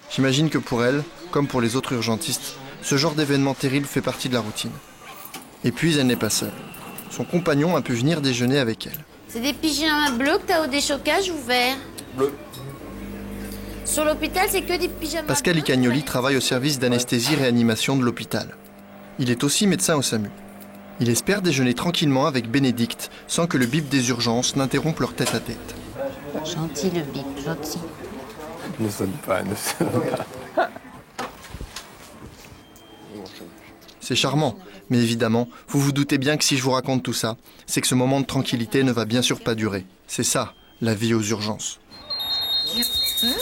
J'imagine que pour elle, comme pour les autres urgentistes, ce genre d'événement terrible fait partie de la routine. Et puis elle n'est pas seule. Son compagnon a pu venir déjeuner avec elle. C'est des pyjamas bleus que t'as au déchocage ou vert? Bleu. Sur l'hôpital, c'est que des pyjamas Pascal Icagnoli travaille au service d'anesthésie-réanimation de l'hôpital. Il est aussi médecin au SAMU. Il espère déjeuner tranquillement avec Bénédicte, sans que le bip des urgences n'interrompe leur tête-à-tête. Gentil le bip, gentil. Ne sonne pas. C'est charmant, mais évidemment, vous vous doutez bien que si je vous raconte tout ça, c'est que ce moment de tranquillité ne va bien sûr pas durer. C'est ça, la vie aux urgences. Merde!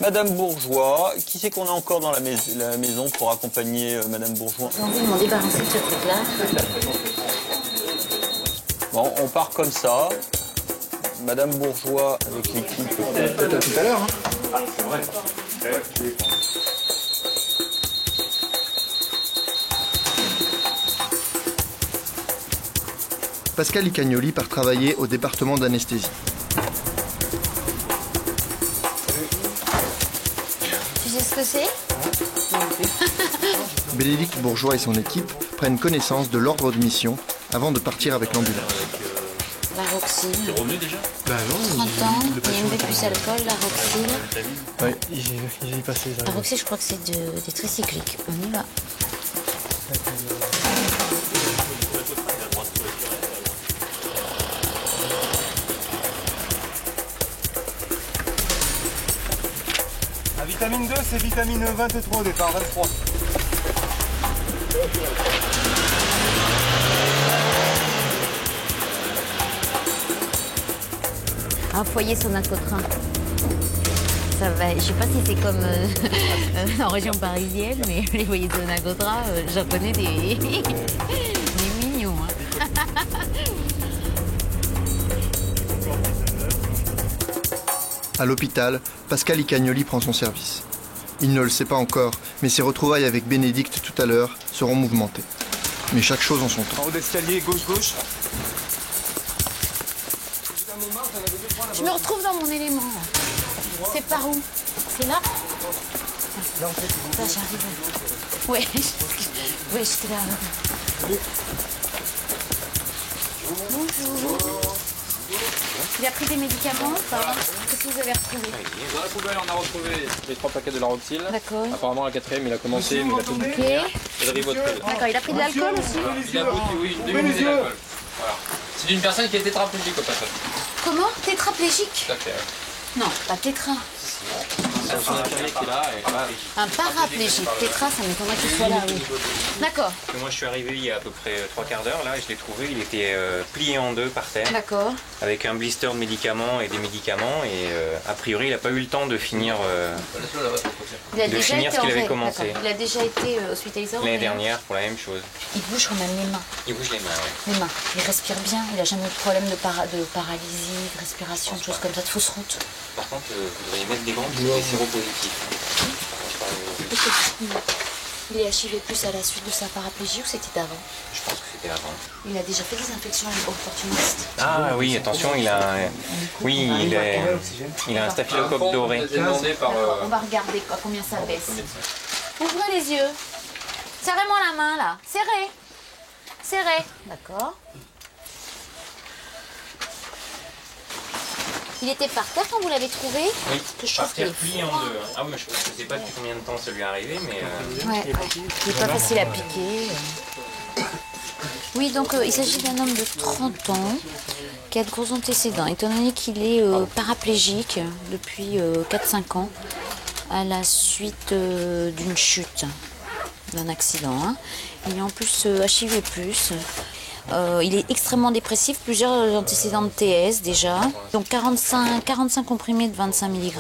Madame Bourgeois, qui c'est qu'on a encore dans la maison pour accompagner Madame Bourgeois? J'ai envie de m'en débarrasser de ce truc-là. Bon, on part comme ça. Madame Bourgeois avec l'équipe. Peut-être tout à l'heure. Hein. Ah, c'est vrai. Pascal Icagnoli part travailler au département d'anesthésie. Tu sais ce que c'est? Bénédicte Bourgeois et son équipe prennent connaissance de l'ordre de mission avant de partir avec l'ambulance. La Roxil. C'est revenu déjà? Bah non. 30 ans, IMV plus alcool, la Roxil. Oui, il est passé. La Roxil, je crois que c'est des tricycliques. On y va. La vitamine 2, c'est vitamine 23 au départ, 23. Un foyer sonacotrin. Ça va. Je sais pas si c'est comme en région parisienne, mais les foyers de sonacotrin, j'en connais des mignons. Hein. À l'hôpital, Pascal Icagnoli prend son service. Il ne le sait pas encore, mais ses retrouvailles avec Bénédicte tout à l'heure seront mouvementées. Mais chaque chose en son temps. En haut d'escalier, gauche. Je me retrouve dans mon élément. C'est par où? C'est là? Ça, j'arrive. Ouais, j'étais là. Bonjour. Il a pris des médicaments ou pas? Qu'est-ce que vous avez retrouvé? Dans la poubelle, on a retrouvé les 3 paquets de Laroxyl. D'accord. Apparemment, la 4e, il a commencé, mais il a tout Ok. Et le Rivotril. D'accord, il a pris de l'alcool aussi? Il a bu, oui, une demi-bouteille d'alcool. Voilà. C'est une personne qui est tétraplégique au passage. Comment? Tétraplégique? Tout à fait. Non, pas tétra. C'est un infirmier qui est là. Un paraplégique. Tétra, ça m'étonnerait qu'il soit là, oui. D'accord. Moi, je suis arrivé il y a à peu près 3/4 d'heure, là, et je l'ai trouvé, il était plié en deux par terre. D'accord. Avec un blister de médicaments et des médicaments, et a priori, il n'a pas eu le temps de finir, Il a déjà été ce qu'il avait commencé. Il a déjà été hospitalisé L'année dernière pour la même chose. Il bouge quand même les mains. Il bouge les mains, oui. Les mains. Il respire bien. Il n'a jamais eu de problème de paralysie, de respiration, de choses comme ça, de fausse route. Par contre, vous devriez mettre des gants parce qu'il est séropositif. Il est HIV+ à la suite de sa paraplégie ou c'était d'avant? Je pense que c'était avant. Il a déjà fait des infections opportunistes. Ah oui, attention, il a un staphylocoque doré. On va regarder combien ça baisse. Ouvrez les yeux. Serrez-moi la main là. Serrez. Serrez. D'accord. Il était par terre quand vous l'avez trouvé? Oui, que je par trouve terre plié en deux. Ah oui, mais je ne sais pas depuis combien de temps ça lui est arrivé, mais... Ouais, il n'est pas facile à piquer. Oui, donc il s'agit d'un homme de 30 ans qui a de gros antécédents, étant donné qu'il est paraplégique depuis 4-5 ans à la suite d'une chute, d'un accident. Hein. Il est en plus HIV+. Il est extrêmement dépressif, plusieurs antécédents de TS déjà. Donc 45 comprimés de 25 mg,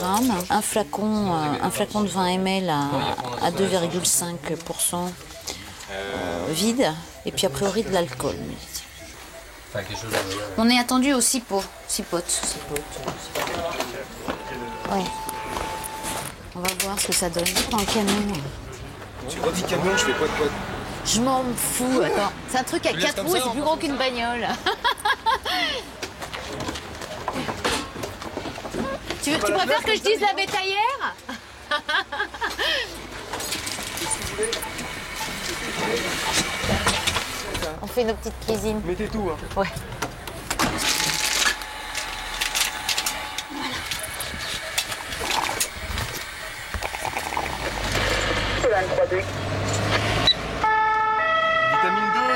un flacon de 20 ml à 2,5% vide, et puis a priori de l'alcool. On est attendu au cipote. Ouais. On va voir ce que ça donne dans le camion. Tu redis camion, je fais quoi de quoi? Je m'en fous, attends. C'est un truc à 4 roues et c'est plus grand qu'une bagnole. Tu préfères que je dise la bétaillère? On fait nos petites cuisines. Mettez tout, hein. Ouais.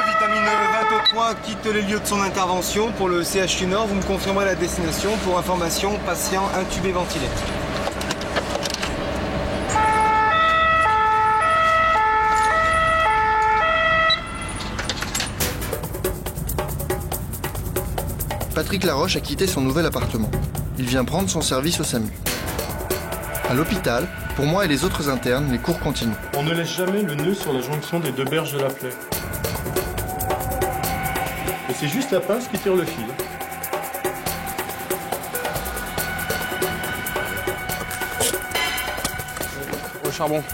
Vitamine 23 quitte les lieux de son intervention pour le CHU Nord. Vous me confirmerez la destination. Pour information, patient intubé ventilé. Patrick Laroche a quitté son nouvel appartement. Il vient prendre son service au SAMU. À l'hôpital, pour moi et les autres internes, les cours continuent. On ne laisse jamais le nœud sur la jonction des deux berges de la plaie. Et c'est juste la pince qui tire le fil. Au charbon.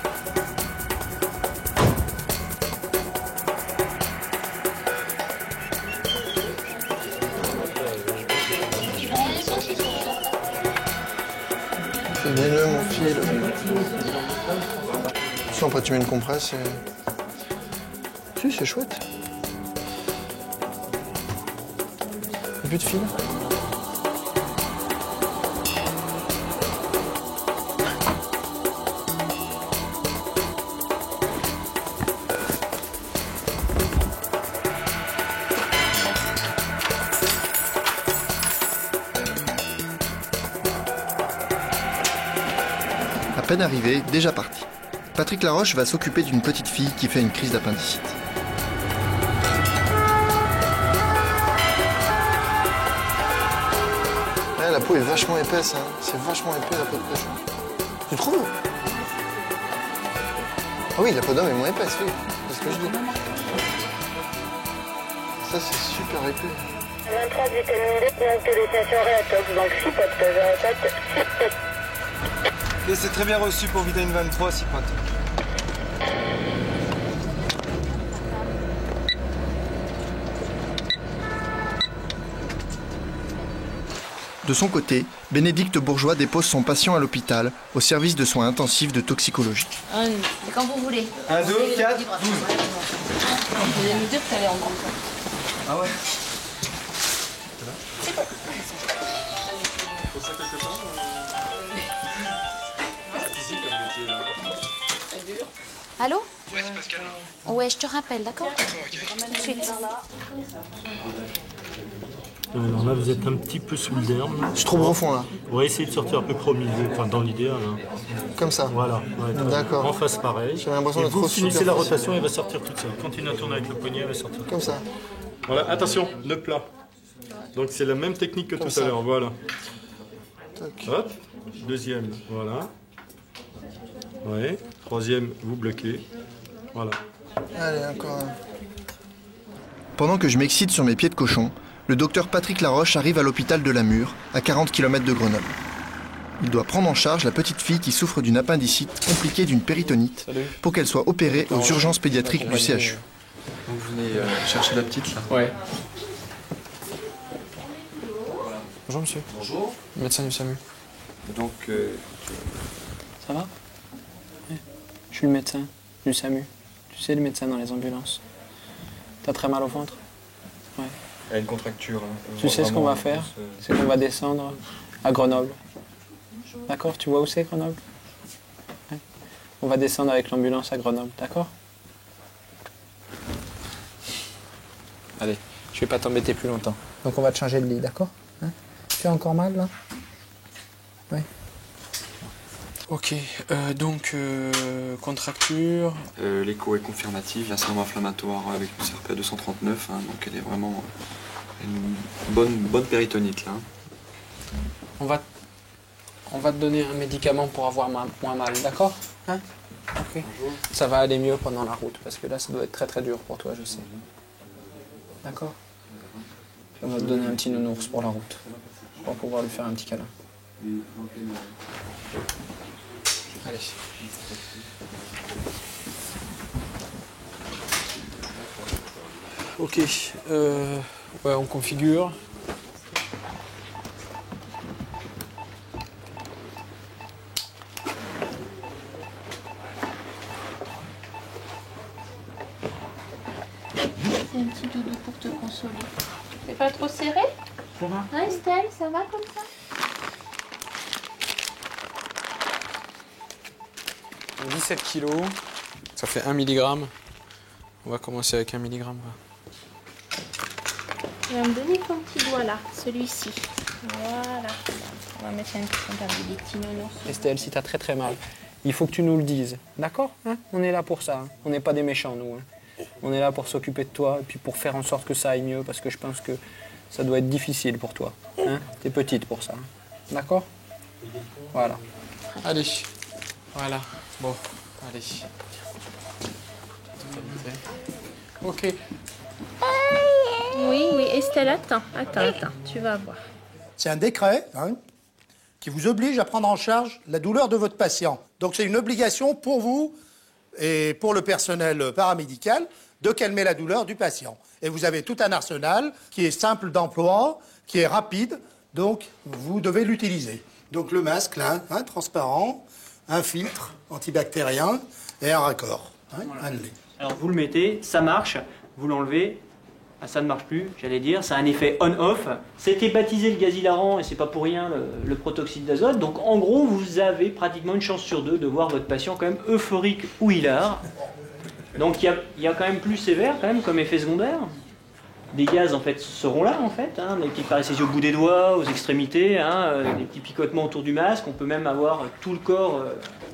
C'est bien mon fil. Si après tu mets une compresse et... Si, c'est chouette. Plus de fil. À peine arrivé, déjà parti. Patrick Laroche va s'occuper d'une petite fille qui fait une crise d'appendicite. La peau est vachement épaisse, hein. C'est vachement épais la peau de cochon. Tu trouves? Ah oui, la peau d'homme est moins épaisse, oui. C'est ce que je dis. Ça, c'est super épais. 23 vitamine D, donc destination Réatox, donc Cipote, 07. Et c'est très bien reçu pour vitamine 23, Cipote. De son côté, Bénédicte Bourgeois dépose son patient à l'hôpital, au service de soins intensifs de toxicologie. Quand vous voulez. 1, 2, 4, 12. Vous allez nous dire qu'elle est en grand. Ah ouais. C'est bon. Allô? Ouais, c'est Pascal. Ouais, je te rappelle, d'accord? Tout de suite. Alors là, vous êtes un petit peu sous le derme. Je suis trop profond là. On va essayer de sortir un peu promis, enfin dans l'idéal. Hein. Comme ça. Voilà. Ouais, d'accord. En face pareil. J'ai l'impression Et d'être vous trop finissez la superficiel. rotation, elle va sortir toute seule. Continuez à tourner avec le poignet, elle va sortir. Comme ça. Voilà, attention, le plat. Donc c'est la même technique que Comme tout ça. à l'heure, voilà. Toc. Hop, deuxième, voilà. Ouais, troisième, vous bloquez. Voilà. Allez, encore un. Pendant que je m'excite sur mes pieds de cochon, le docteur Patrick Laroche arrive à l'hôpital de Lamure, à 40 km de Grenoble. Il doit prendre en charge la petite fille qui souffre d'une appendicite compliquée d'une péritonite pour qu'elle soit opérée aux urgences pédiatriques du CHU. Donc vous venez chercher la petite là? Ouais. Bonjour monsieur. Bonjour. Médecin du SAMU. Donc, Ça va? Je suis le médecin du SAMU. Tu sais, le médecin dans les ambulances. T'as très mal au ventre? Ouais. elle a une contracture. Hein. Tu sais ce qu'on va faire? C'est qu'on va descendre à Grenoble. D'accord? Tu vois où c'est Grenoble? Ouais. On va descendre avec l'ambulance à Grenoble, d'accord? Allez, je vais pas t'embêter plus longtemps. Donc on va te changer de lit, d'accord? Hein? Tu as encore mal là? Ouais. Ok, donc contracture. L'écho est confirmatif, il y a un syndrome inflammatoire avec une CRP à 239, hein, donc elle est vraiment une bonne péritonite là. On va te donner un médicament pour avoir moins mal, d'accord? Hein? Ok. Ça va aller mieux pendant la route, parce que là, ça doit être très très dur pour toi, je sais. D'accord? On va te donner un petit nounours pour la route, pour pouvoir lui faire un petit câlin. Allez. Ok, ouais, on configure. C'est un petit doudou pour te consoler. C'est pas trop serré? Ça va? Hein, Estelle, ça va comme ça? 17 kilos, ça fait 1 mg. On va commencer avec 1 mg. Tu vas me donner ton petit doigt là, celui-ci. Voilà. On va mettre un petit contact des petits nounours. Estelle, si t'as très très mal, il faut que tu nous le dises. D'accord? Hein? On est là pour ça. Hein? On n'est pas des méchants, nous. Hein? On est là pour s'occuper de toi et puis pour faire en sorte que ça aille mieux parce que je pense que ça doit être difficile pour toi. Hein? T'es petite pour ça. Hein? D'accord? Voilà. Allez. Voilà. Bon, allez. Ok. Oui, Estelle, attends, tu vas voir. C'est un décret qui vous oblige à prendre en charge la douleur de votre patient. Donc c'est une obligation pour vous et pour le personnel paramédical de calmer la douleur du patient. Et vous avez tout un arsenal qui est simple d'emploi, qui est rapide, donc vous devez l'utiliser. Donc le masque, là, transparent, un filtre antibactérien et un raccord, un lait. Alors vous le mettez, ça marche, vous l'enlevez, ça ne marche plus, j'allais dire, ça a un effet on-off. C'était baptisé le gaz hilarant et c'est pas pour rien le protoxyde d'azote. Donc en gros, vous avez pratiquement une chance sur deux de voir votre patient quand même euphorique ou hilar. Donc il y a quand même plus sévère quand même comme effet secondaire. Des gaz en fait seront là en fait, des petites paresthésies au bout des doigts, aux extrémités, des petits picotements autour du masque. On peut même avoir tout le corps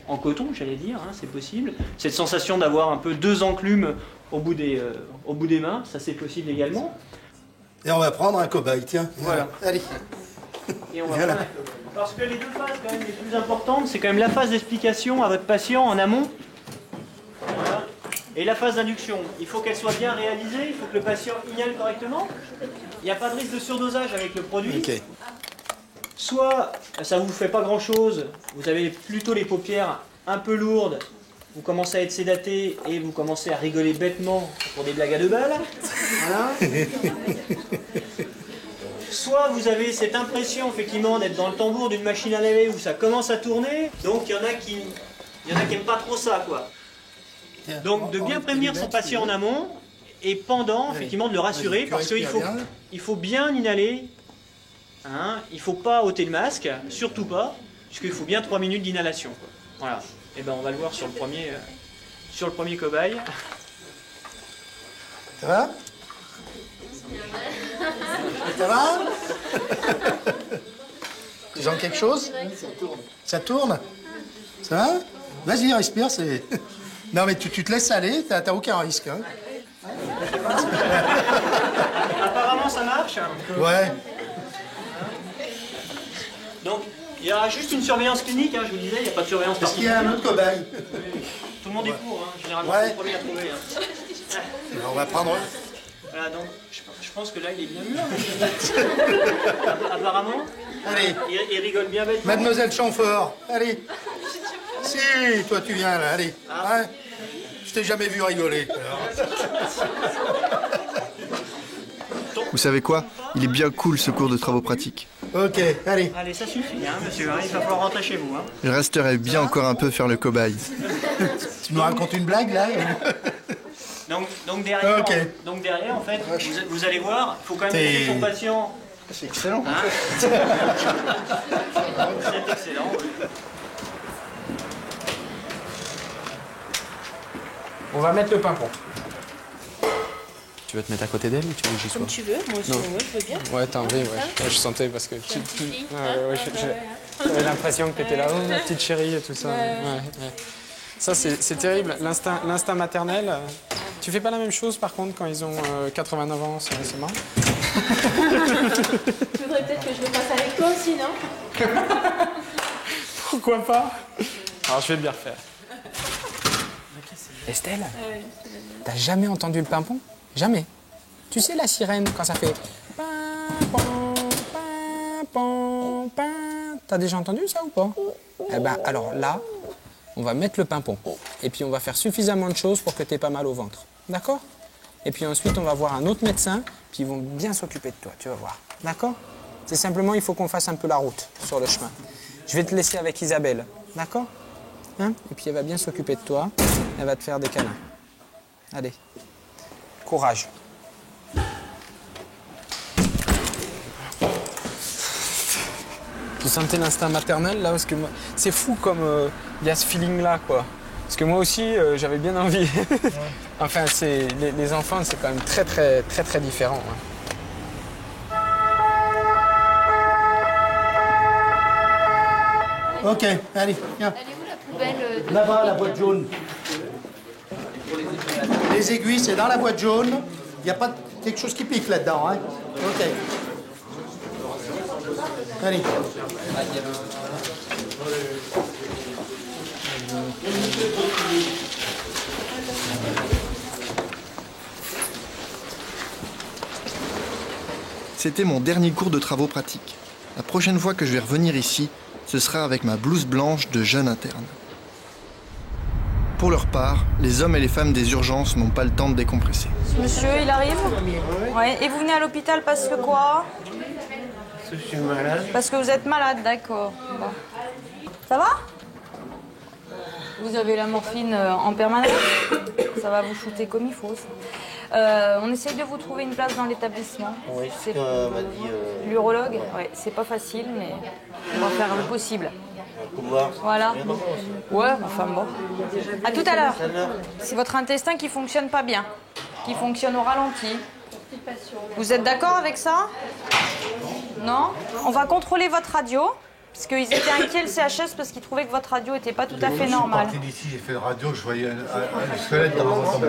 en coton, j'allais dire, c'est possible. Cette sensation d'avoir un peu deux enclumes au bout des mains, ça c'est possible également. Et on va prendre un cobaye, tiens. Voilà. Allez. Et on va prendre un cobaye. Parce que les deux phases quand même les plus importantes, c'est quand même la phase d'explication à votre patient en amont. Voilà. Et la phase d'induction, il faut qu'elle soit bien réalisée, il faut que le patient inhale correctement. Il n'y a pas de risque de surdosage avec le produit. Ok. Soit ça ne vous fait pas grand-chose, vous avez plutôt les paupières un peu lourdes, vous commencez à être sédaté et vous commencez à rigoler bêtement pour des blagues à 2 balles. Voilà. Soit vous avez cette impression effectivement d'être dans le tambour d'une machine à laver où ça commence à tourner, donc il y en a qui n'aiment pas trop ça, quoi. Donc de bien prévenir son patient en amont et pendant, effectivement, de le rassurer parce qu'il faut bien inhaler. Hein, il ne faut pas ôter le masque, surtout pas, puisqu'il faut bien 3 minutes d'inhalation. Voilà. Et ben on va le voir sur le premier cobaye. Ça va? Ça va? Tu sens quelque chose? Ça tourne. Ça va? Vas-y, respire, c'est... Non mais tu te laisses aller, t'as aucun risque. Hein. Apparemment ça marche. Ouais. Donc, il y aura juste une surveillance clinique, hein, je vous disais, il n'y a pas de surveillance Est-ce qu'il y a un autre cobaye? Tout le monde est pour, hein, généralement c'est le premier à trouver. Hein. On va prendre... Voilà, donc, je pense que là, il est bien mûr. Apparemment. Allez. Il rigole bien bêtement. Mademoiselle Chamfort, allez. Si, toi tu viens là, allez. Hein, je t'ai jamais vu rigoler. Vous savez quoi? Il est bien cool ce cours de travaux pratiques. Ok, allez. Allez, ça suffit, hein, monsieur. Hein, il va falloir rentrer chez vous. Hein. Je resterai bien encore un peu faire le cobaye. Tu nous racontes une blague là? Donc derrière, okay. En fait, vous allez voir, il faut quand même laisser son patient. C'est excellent. Hein. C'est excellent. Oui. On va mettre le pimpon. Tu veux te mettre à côté d'elle ou tu veux que j'y sois? Comme tu veux, moi aussi, je veux bien. Ouais, t'as envie, ouais. Je sentais parce que... J'avais l'impression que t'étais là, oh, ma petite chérie et tout ça. Ouais. Ça, c'est terrible. L'instinct maternel. Tu fais pas la même chose, par contre, quand ils ont 89 ans, c'est marrant. Tu voudrais peut-être que je le fasse avec toi aussi, non? Pourquoi pas? Alors, je vais bien refaire. Estelle, t'as jamais entendu le pimpon? Jamais. Tu sais la sirène, quand ça fait... T'as déjà entendu ça ou pas? Eh ben, alors là, on va mettre le pimpon. Et puis, on va faire suffisamment de choses pour que t'aies pas mal au ventre. D'accord? Et puis ensuite, on va voir un autre médecin, puis ils vont bien s'occuper de toi, tu vas voir. D'accord? C'est simplement, il faut qu'on fasse un peu la route sur le chemin. Je vais te laisser avec Isabelle. D'accord? Hein? Et puis, elle va bien s'occuper de toi. Elle va te faire des câlins. Allez. Courage. Vous sentez l'instinct maternel, là? Parce que moi, c'est fou comme il y a ce feeling-là, quoi. Parce que moi aussi, j'avais bien envie. Enfin, les enfants, c'est quand même très différent. Hein. Ok, allez, viens. Elle est où la poubelle Là-bas, la boîte jaune. Les aiguilles, c'est dans la boîte jaune. Il n'y a pas quelque chose qui pique là-dedans, hein? Ok. Allez. C'était mon dernier cours de travaux pratiques. La prochaine fois que je vais revenir ici, ce sera avec ma blouse blanche de jeune interne. Pour leur part, les hommes et les femmes des urgences n'ont pas le temps de décompresser. Monsieur, il arrive? Ouais. Et vous venez à l'hôpital parce que quoi? Je suis malade. Parce que vous êtes malade, d'accord. Bon. Ça va? Vous avez la morphine en permanence? Ça va vous shooter comme il faut. On essaye de vous trouver une place dans l'établissement. Oui, c'est m'a dit... L'urologue, ouais, c'est pas facile, mais on va faire le possible. Pouvoir. Voilà. Ouais, enfin bon. À tout à l'heure. C'est votre intestin qui fonctionne pas bien, qui fonctionne au ralenti. Vous êtes d'accord avec ça? Non? On va contrôler votre radio, parce qu'ils étaient inquiets, le CHS, parce qu'ils trouvaient que votre radio n'était pas tout à fait normale. Je suis parti d'ici, j'ai fait le radio, je voyais un squelette dans mon corps.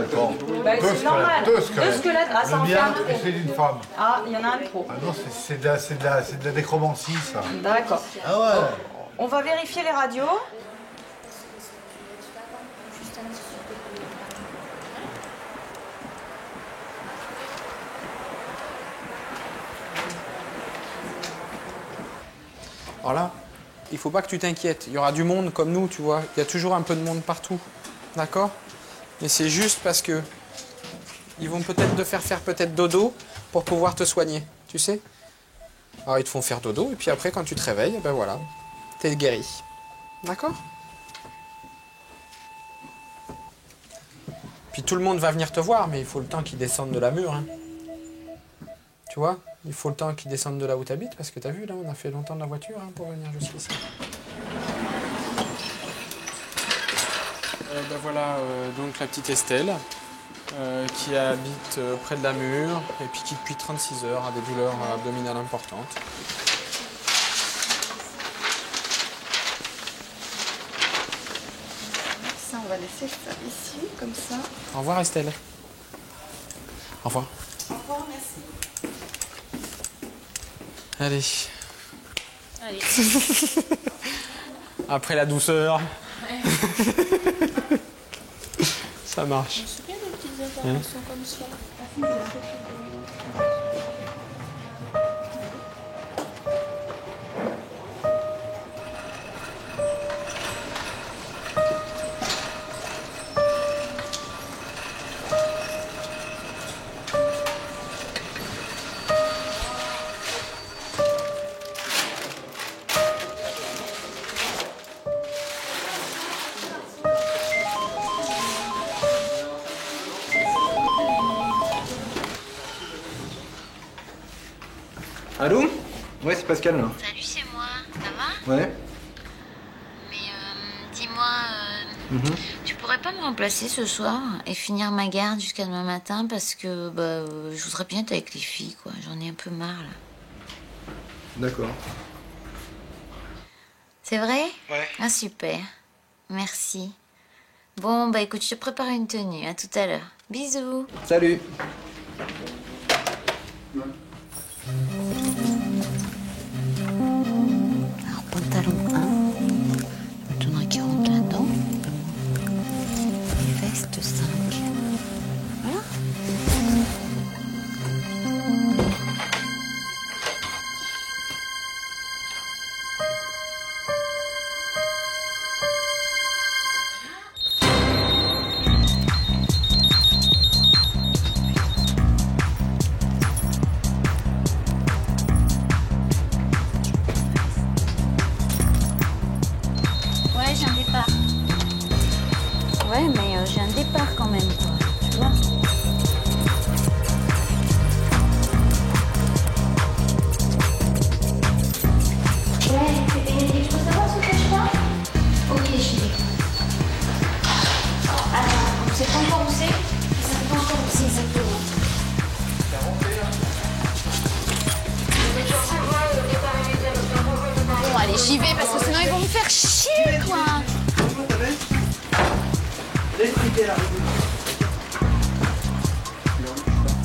Bah, c'est normal. Deux squelettes. Ah, ça en fait un trop. C'est d'une femme. Ah, il y en a un trop. Ah non, c'est de la nécromancie, ça. D'accord. Ah ouais. On va vérifier les radios. Alors là, il faut pas que tu t'inquiètes. Il y aura du monde comme nous, tu vois. Il y a toujours un peu de monde partout. D'accord? Mais c'est juste parce que ils vont peut-être te faire peut-être dodo pour pouvoir te soigner, tu sais? Alors ils te font faire dodo et puis après quand tu te réveilles, ben voilà, t'es guéri. D'accord? Puis tout le monde va venir te voir, mais il faut le temps qu'ils descendent de la mur. Hein. Tu vois? Il faut le temps qu'ils descendent de là où tu habites, parce que tu as vu, là, on a fait longtemps de la voiture hein, pour venir jusqu'ici. Ben voilà, donc la petite Estelle, qui habite près de la mur, et puis qui depuis 36 heures a des douleurs abdominales importantes. Ça, on va laisser ça ici, comme ça. Au revoir Estelle. Au revoir. Au revoir, merci. Allez. Allez. Après la douceur. Ouais. Ça marche. C'est bien des petites interventions comme ça. Allô? Ouais, c'est Pascal là. Salut, c'est moi. Ça va? Ouais. Mais dis-moi, tu pourrais pas me remplacer ce soir et finir ma garde jusqu'à demain matin parce que je voudrais bien être avec les filles, quoi. J'en ai un peu marre là. D'accord. C'est vrai? Ouais. Ah super. Merci. Bon, bah écoute, je te prépare une tenue. À tout à l'heure. Bisous. Salut. Alors, pantalon 1. Je me donnerai 40 là-dedans. Veste 5. Voilà. Ouais, j'ai un départ. Ouais, mais j'ai un départ quand même, quoi. Tu vois? Ouais, je peux savoir ce que je fais? Ok, j'y vais. Attends, on sait pas encore où c'est? Ça sait pas encore où c'est exactement. Bon, allez, j'y vais parce que sinon ils vont me faire chier, quoi.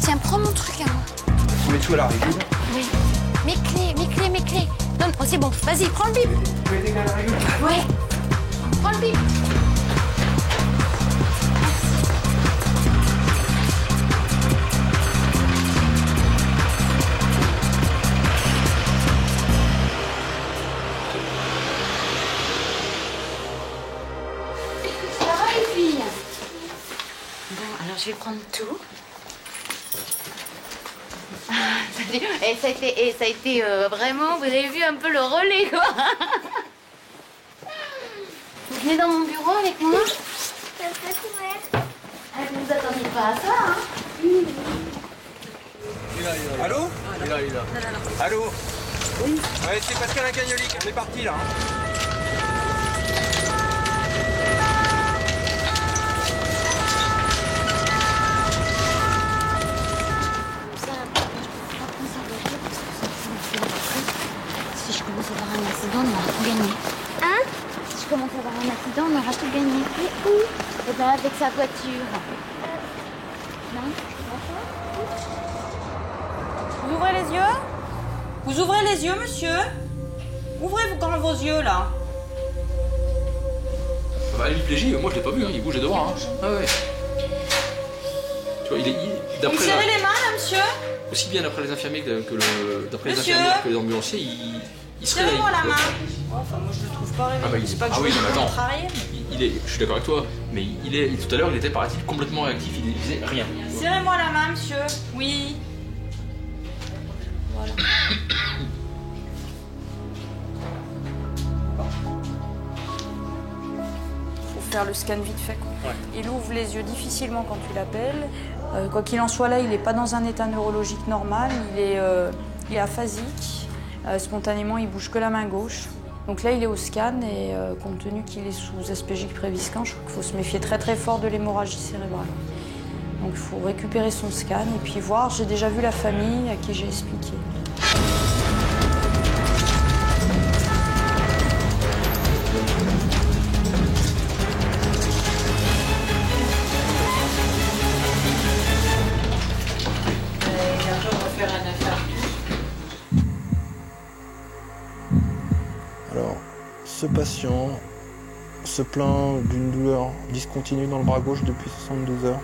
Tiens, prends mon truc à moi. Tu mets tout à la régule. Oui. Mes clés. Donne. Oh, c'est bon. Vas-y, prends le bip. Tu mets des gars à la régule. Ouais. Prends le bip. Ça va les filles? Bon, alors je vais prendre tout. Et ça a été vraiment, vous avez vu un peu le relais, quoi. Vous venez dans mon bureau avec moi? Ah, vous ne vous attendiez pas à ça, hein? Allô? Allô? Oui. Ouais, c'est Pascal Incagnoli, on est parti là. Si je commence à avoir un accident, on aura tout gagné. Hein? Si je commence à avoir un accident, on aura tout gagné. Et où? Eh ben avec sa voiture. Non? Vous ouvrez les yeux? Vous ouvrez les yeux, monsieur? Ouvrez grand vos yeux, là. Bah, l'hémiplégie, moi je l'ai pas vu, hein. Il bouge les deux bras. Hein. Ah ouais. Tu vois, Vous serrez les mains, là, monsieur? Aussi bien d'après les infirmiers d'après les Monsieur infirmières que les ambulanciers, Il se réveille. Serrez-moi la main. Enfin, moi je le trouve pas réveillé. Ah bah, C'est pas que ah je oui, veux non, mais le attends. contrarier. Je suis d'accord avec toi, mais tout à l'heure, il était paraît-il complètement réactif, il disait rien. Serrez-moi la main, monsieur. Oui. Voilà. Faut faire le scan vite fait, quoi. Ouais. Il ouvre les yeux difficilement quand tu l'appelles. Quoi qu'il en soit, là, il n'est pas dans un état neurologique normal. Il est aphasique. Spontanément, il bouge que la main gauche. Donc là, il est au scan et compte tenu qu'il est sous aspégique prévisquant, je crois qu'il faut se méfier très très fort de l'hémorragie cérébrale. Donc il faut récupérer son scan et puis voir. J'ai déjà vu la famille à qui j'ai expliqué. Alors, ce patient se plaint d'une douleur discontinue dans le bras gauche depuis 72 heures,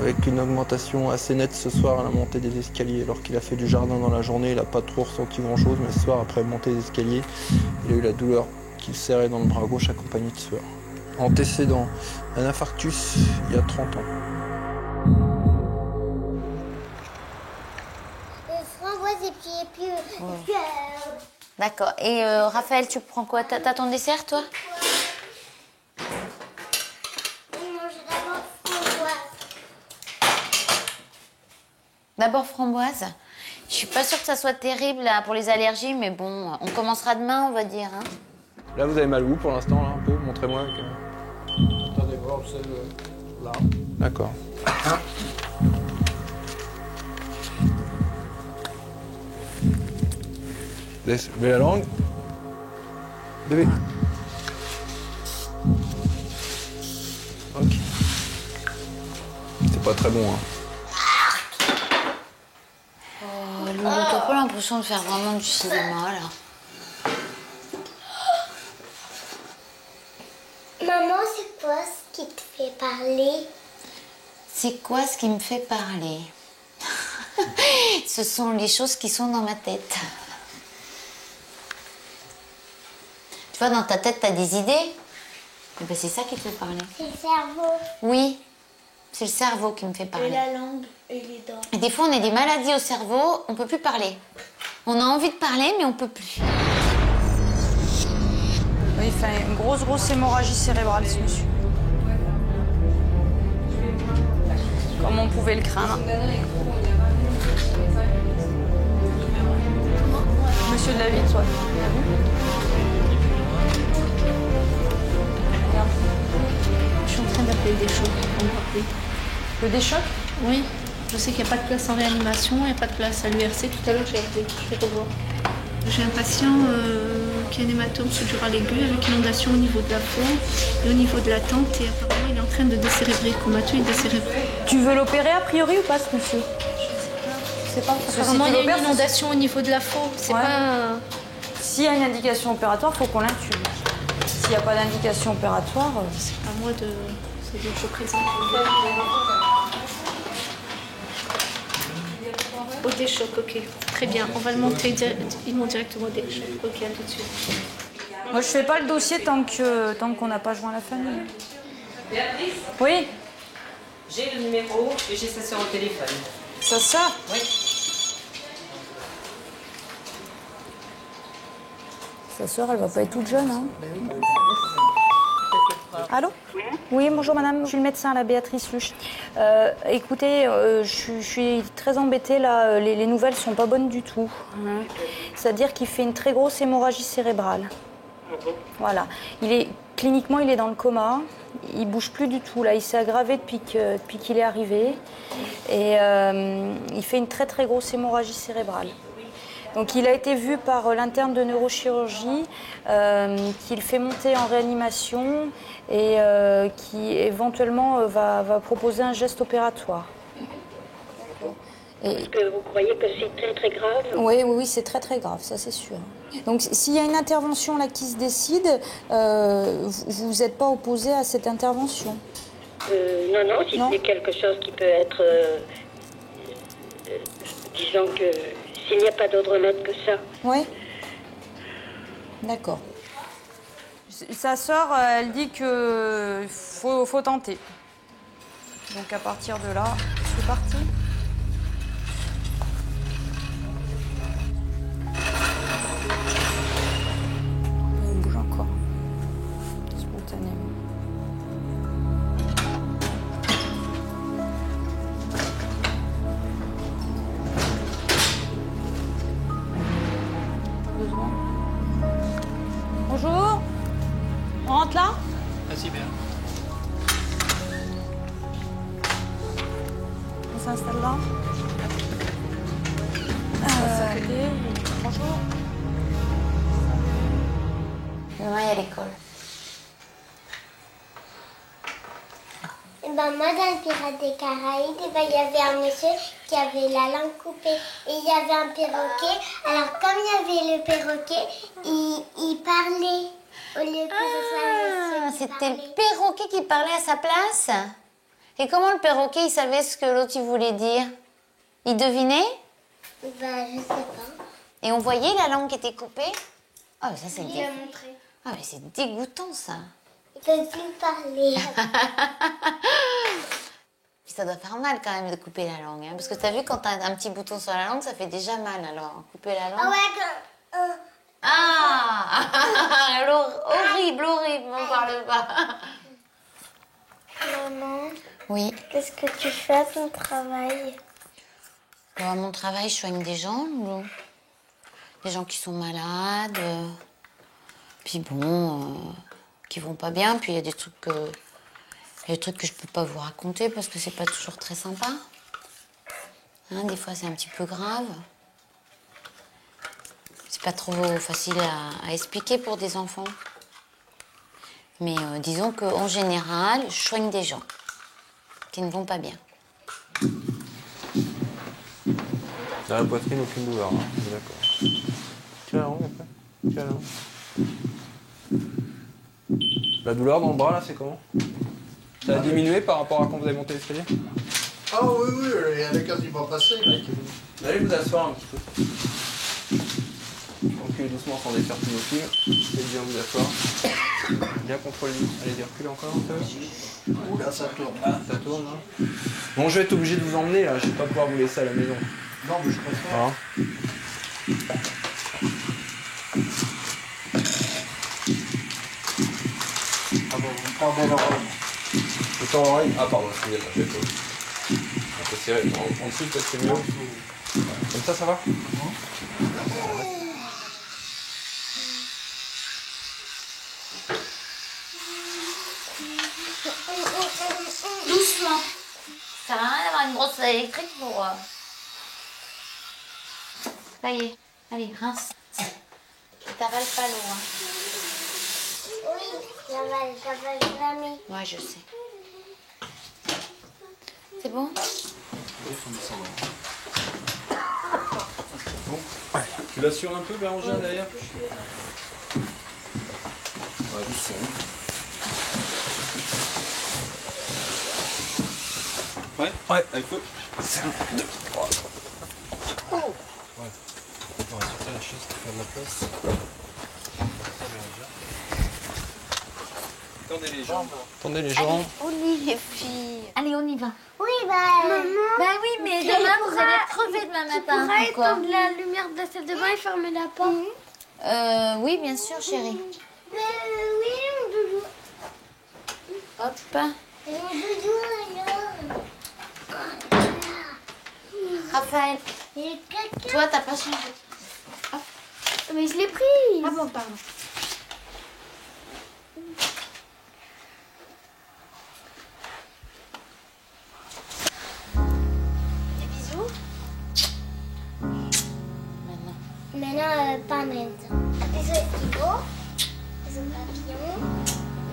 avec une augmentation assez nette ce soir à la montée des escaliers. Alors qu'il a fait du jardin dans la journée, il n'a pas trop ressenti grand-chose, mais ce soir, après monter les escaliers, il a eu la douleur qui le serrait dans le bras gauche accompagnée de sueur. Antécédent, un infarctus il y a 30 ans. Framboise et puis D'accord. Et Raphaël, tu prends quoi? T'as ton dessert, toi? D'abord framboise. Je suis pas sûre que ça soit terrible là, pour les allergies, mais bon, on commencera demain, on va dire. Hein. Là, vous avez mal où pour l'instant, là, un peu? Montrez-moi. Attendez, voir là. D'accord. Laisse la langue. Bébé. Ok. C'est pas très bon, hein. Oh, Loulou, t'as pas l'impression de faire vraiment du cinéma, là? Maman, c'est quoi ce qui te fait parler? C'est quoi ce qui me fait parler? Ce sont les choses qui sont dans ma tête. Tu vois, dans ta tête, t'as des idées. Et ben, c'est ça qui te fait parler. C'est le cerveau. Oui, c'est le cerveau qui me fait parler. Et la langue et les dents. Et des fois, on a des maladies au cerveau, on peut plus parler. On a envie de parler, mais on peut plus. Oui, il fait une grosse hémorragie cérébrale, ce monsieur. Comme on pouvait le craindre. Monsieur de la ville, toi. Je suis en train d'appeler le Deschaux. Le Deschaux? Oui. Je sais qu'il n'y a pas de place en réanimation, il n'y a pas de place à l'URC. Tout à l'heure, j'ai appelé. Je vais revoir. J'ai un patient qui a un hématome sous-dural aigu avec inondation au niveau de la faune et au niveau de la tente. Et apparemment, il est en train de décérébrer, comateux et décérébré. Tu veux l'opérer a priori ou pas, ce monsieur? Je sais pas. Apparemment, il y a une inondation au niveau de la faune. C'est pas... S'il y a une indication opératoire, il faut qu'on l'intube. S'il n'y a pas d'indication opératoire... C'est pas moi de... C'est que je présente. Au Deschaux, ok. Très bien. On va le monter. Ils montent directement au Deschaux. Ok, à tout de suite. Moi, je fais pas le dossier tant qu'on n'a pas joint la famille. Béatrice? Oui. J'ai le numéro et j'ai sa sœur au téléphone. Sa sœur? Oui. Sa sœur, elle va pas être toute jeune, hein? Allô? Oui, bonjour madame, je suis le médecin, la Béatrice Luche. Écoutez, je suis très embêtée là, les nouvelles sont pas bonnes du tout. C'est-à-dire qu'il fait une très grosse hémorragie cérébrale. Voilà. Cliniquement, il est dans le coma, il bouge plus du tout là, il s'est aggravé depuis qu'il est arrivé. Et il fait une très très grosse hémorragie cérébrale. Donc il a été vu par l'interne de neurochirurgie qu'il fait monter en réanimation et qui éventuellement va proposer un geste opératoire. Est-ce que vous croyez que c'est très très grave? Oui, c'est très très grave, ça c'est sûr. Donc s'il y a une intervention là qui se décide, vous n'êtes pas opposé à cette intervention? Non, si c'est quelque chose qui peut être, disons que s'il n'y a pas d'autre remède que ça. Oui. D'accord. Sa sœur, elle dit que faut tenter. Donc à partir de là, c'est parti. On bouge encore. Spontanément. Besoin. Bonjour. On rentre là? Assez bien. On s'installe là. Bonjour. Demain, il y a l'école. Et ben moi, dans le Pirate des Caraïbes, et ben, il y avait un monsieur qui avait la langue coupée. Et il y avait un perroquet. Alors, comme il y avait le perroquet, il parlait. Au lieu que ce soit le monsieur qui C'était le parlait. perroquet qui parlait à sa place. Et comment le perroquet, il savait ce que l'autre il voulait dire? Il devinait? Ben, je sais pas. Et on voyait la langue qui était coupée? Ah, ça c'est Il a montré. Ah, mais c'est dégoûtant ça. Il peut plus parler. Puis ça doit faire mal quand même de couper la langue. Hein, parce que t'as vu, quand t'as un petit bouton sur la langue, ça fait déjà mal. Alors, couper la langue. Ah ouais, Ah horrible, horrible, m'en parle pas. Maman, Oui. qu'est-ce que tu fais à ton travail? À mon travail, je soigne des gens, Loulou. Des gens qui sont malades. Puis bon, qui vont pas bien. Puis il y a des trucs que... Il y a des trucs que je peux pas vous raconter parce que c'est pas toujours très sympa. Hein, des fois, c'est un petit peu grave. C'est pas trop facile à expliquer pour des enfants. Mais disons qu'en général, je soigne des gens qui ne vont pas bien. Dans la poitrine, aucune douleur, hein. D'accord. Tu as la langue après? Tu as la langue. La douleur dans le bras, là, c'est comment? Ça a diminué par rapport à quand vous avez monté l'escalier? Ah oui, oui, elle est quasiment passée. Allez vous asseoir un petit peu. Reculez doucement sans défaire tous vos fils. Et bien vous asseoir. Bien contre le lit. Allez, reculez encore un peu. Oula, ça tourne. Ça tourne, hein. Bon, je vais être obligé de vous emmener, là. Je vais pas pouvoir vous laisser à la maison. Non, mais je préfère. Voilà. Ah bon, vous prendrez l'oreille. Autant l'oreille. Ah, pardon, excusez-moi, je vais pas. On peut serrer. En dessous, peut-être c'est mieux. Comme ça va? Doucement. Ça sert à rien d'avoir une brosse électrique pour... Ça y est. Allez, rince. T'avales pas l'eau, hein. Oui, j'avale jamais. Ouais, je sais. C'est bon? Bon. Ouais. Tu l'assures un peu, Bérangère, derrière? Ouais, doucement. Ouais, avec feu. C'est 1, 2, 3. Oh. Ouais. On va sortir la chaise pour faire de la place. Tendez les jambes. Tendez les jambes. Allez, les filles. Allez, on y va. Oui, bah, maman. Bah oui, mais demain, vous allez crever demain matin. Tu pourras Pourquoi? éteindre la lumière de la salle de bain et fermer la porte. Oui, bien sûr, chérie. Oui, mon doudou. Hop. Mon doudou, alors. Raphaël, Il est caca. toi, t'as pas changé. Hop. Mais je l'ai pris. Ah bon, pardon. Des bisous. Maintenant, pas maintenant. Bisous esquimaux. Bisous papillons.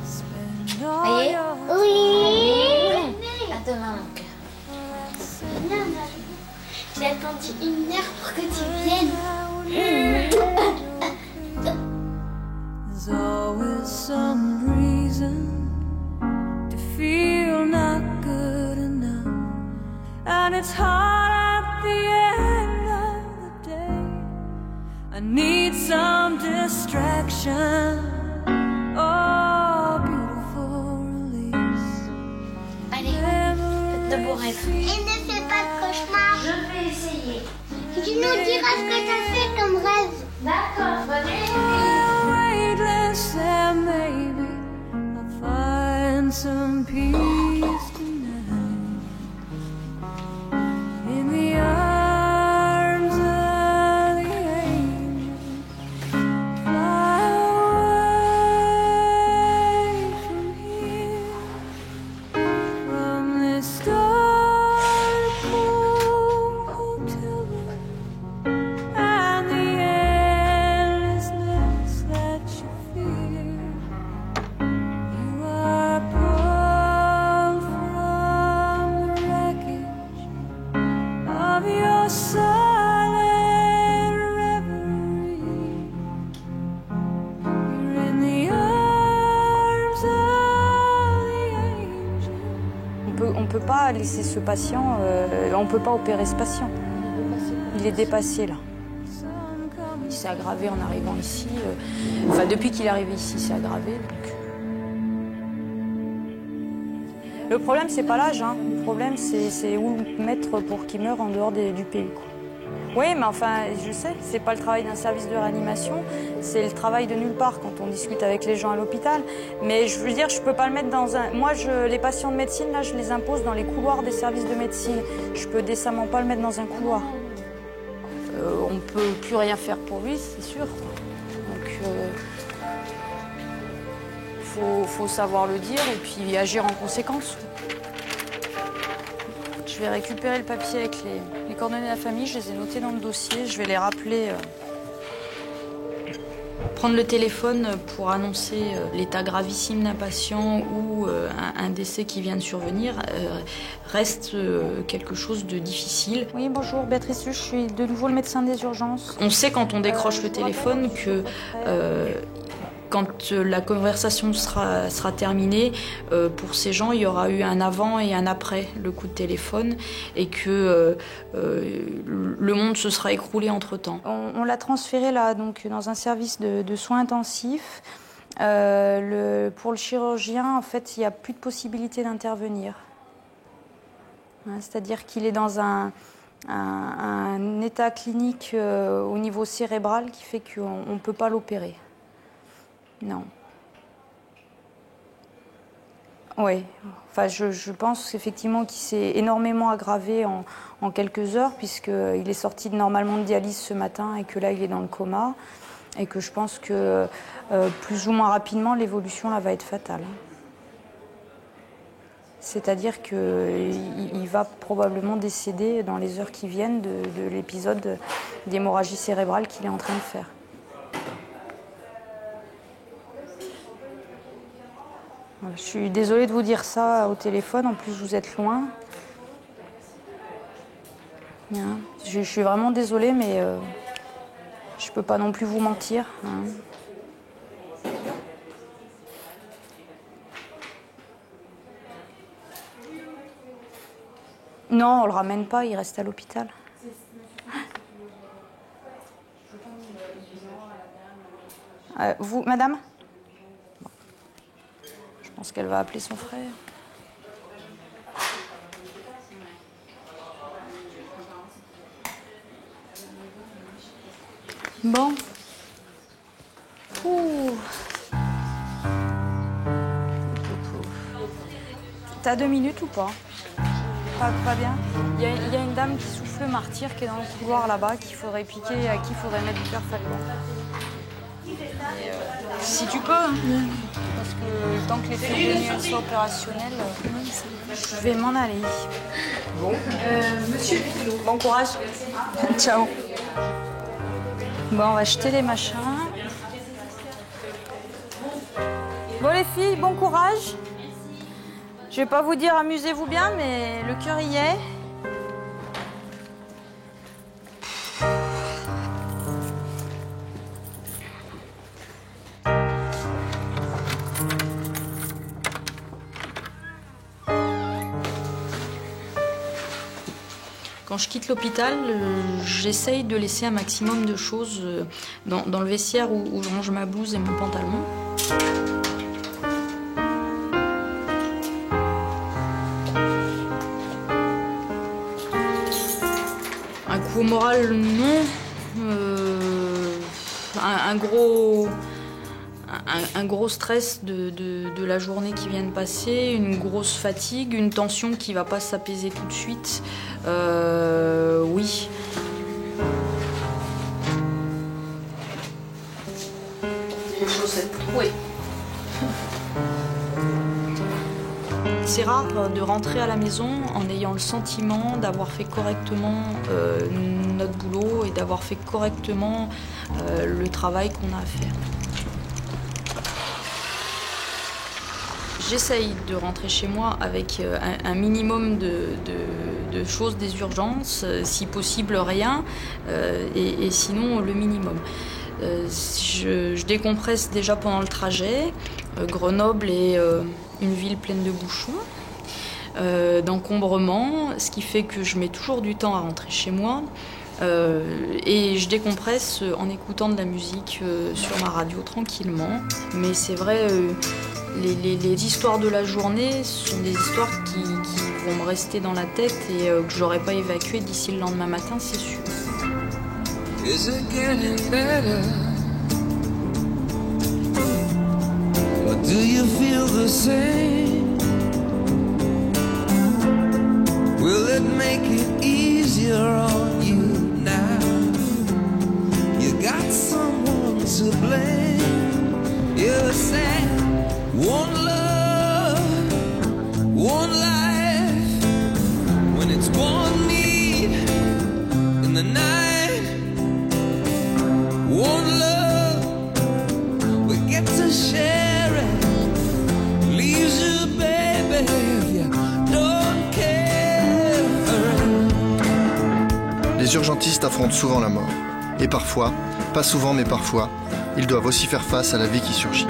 Ça y est? Oui. À demain, mon cœur. J'ai attendu 1 heure pour que tu viennes. There's always some reason to feel not good enough, and it's hard at the end of the day. I need some distraction. sunshine. Oh, beautiful release. Allez, faites de beaux rêves. Et ne fais pas de cauchemar. Je vais essayer. Tu nous diras ce que t'as fait comme rêve. D'accord, bonne nuit. Weightless and maybe I'll find some peace tonight in the arms of the angel. Fly away from here, from this dark hotel room and the endlessness that you fear. You are pulled from the wreckage of your silent reverie. You're in the arms of the angel. On peut pas laisser ce patient, on peut pas opérer ce patient. Il est dépassé là. Il s'est aggravé en arrivant ici. Enfin, depuis qu'il est arrivé ici, il s'est aggravé. Donc. Le problème, c'est pas l'âge. Hein. Le problème, c'est où le mettre pour qu'il meure en dehors du pays. Quoi. Oui, mais enfin, je sais, c'est pas le travail d'un service de réanimation, c'est le travail de nulle part quand on discute avec les gens à l'hôpital. Mais je veux dire, je peux pas le mettre dans un... Moi, les patients de médecine, là, je les impose dans les couloirs des services de médecine. Je peux décemment pas le mettre dans un couloir. On peut plus rien faire pour lui, c'est sûr. Donc, faut savoir le dire et puis agir en conséquence. Je vais récupérer le papier avec les coordonnées de la famille, je les ai notés dans le dossier, je vais les rappeler. Prendre le téléphone pour annoncer l'état gravissime d'un patient ou un décès qui vient de survenir reste quelque chose de difficile. Oui, bonjour, Béatrice, je suis de nouveau le médecin des urgences. On sait quand on décroche le téléphone que quand la conversation sera terminée, pour ces gens, il y aura eu un avant et un après le coup de téléphone et que le monde se sera écroulé entre-temps. On l'a transféré là, donc, dans un service de soins intensifs. Pour le chirurgien, en fait, il n'y a plus de possibilité d'intervenir. C'est-à-dire qu'il est dans un état clinique au niveau cérébral qui fait qu'on ne peut pas l'opérer. Non. Oui. Enfin, je pense effectivement qu'il s'est énormément aggravé en quelques heures, puisqu'il est sorti normalement de dialyse ce matin et que là, il est dans le coma. Et que je pense que plus ou moins rapidement, l'évolution là va être fatale. C'est-à-dire qu'il va probablement décéder dans les heures qui viennent de l'épisode d'hémorragie cérébrale qu'il est en train de faire. Je suis désolée de vous dire ça au téléphone, en plus vous êtes loin. Je suis vraiment désolée, mais je ne peux pas non plus vous mentir. Non, on ne le ramène pas, il reste à l'hôpital. Vous, madame ? Je pense qu'elle va appeler son frère. Bon. Ouh. T'as 2 minutes ou pas ? Pas bien. Il y a une dame qui souffle le martyr qui est dans le couloir là-bas, qu'il faudrait piquer, à qui il faudrait mettre du perfalgan. Si tu peux, hein. Parce que tant que les févriers soient opérationnels, je vais m'en aller. Bon. Monsieur Piquelot. Bon courage. Ciao. Bon, on va jeter les machins. Bon les filles, bon courage. Je vais pas vous dire amusez-vous bien, mais le cœur y est. Quand je quitte l'hôpital, j'essaye de laisser un maximum de choses dans le vestiaire où je range ma blouse et mon pantalon. Un coup au moral, non. Un gros stress de la journée qui vient de passer, une grosse fatigue, une tension qui va pas s'apaiser tout de suite. Oui. Les chaussettes trouées. C'est rare de rentrer à la maison en ayant le sentiment d'avoir fait correctement notre boulot et d'avoir fait correctement le travail qu'on a à faire. J'essaye de rentrer chez moi avec un minimum de choses, des urgences, si possible rien, et sinon le minimum. Je décompresse déjà pendant le trajet. Grenoble est une ville pleine de bouchons, d'encombrements, ce qui fait que je mets toujours du temps à rentrer chez moi. Et je décompresse en écoutant de la musique sur ma radio tranquillement. Mais c'est vrai, les histoires de la journée sont des histoires qui vont me rester dans la tête et que je n'aurai pas évacuées d'ici le lendemain matin, c'est sûr. Is it getting better? Or do you feel the same? Will it make it easier on you now? You got someone to blame. You're sad. One love, one life. When it's one need in the night, one love, we get to share it. Leaves you, baby, if you don't care. Les urgentistes affrontent souvent la mort. Et parfois, pas souvent mais parfois, ils doivent aussi faire face à la vie qui surgit.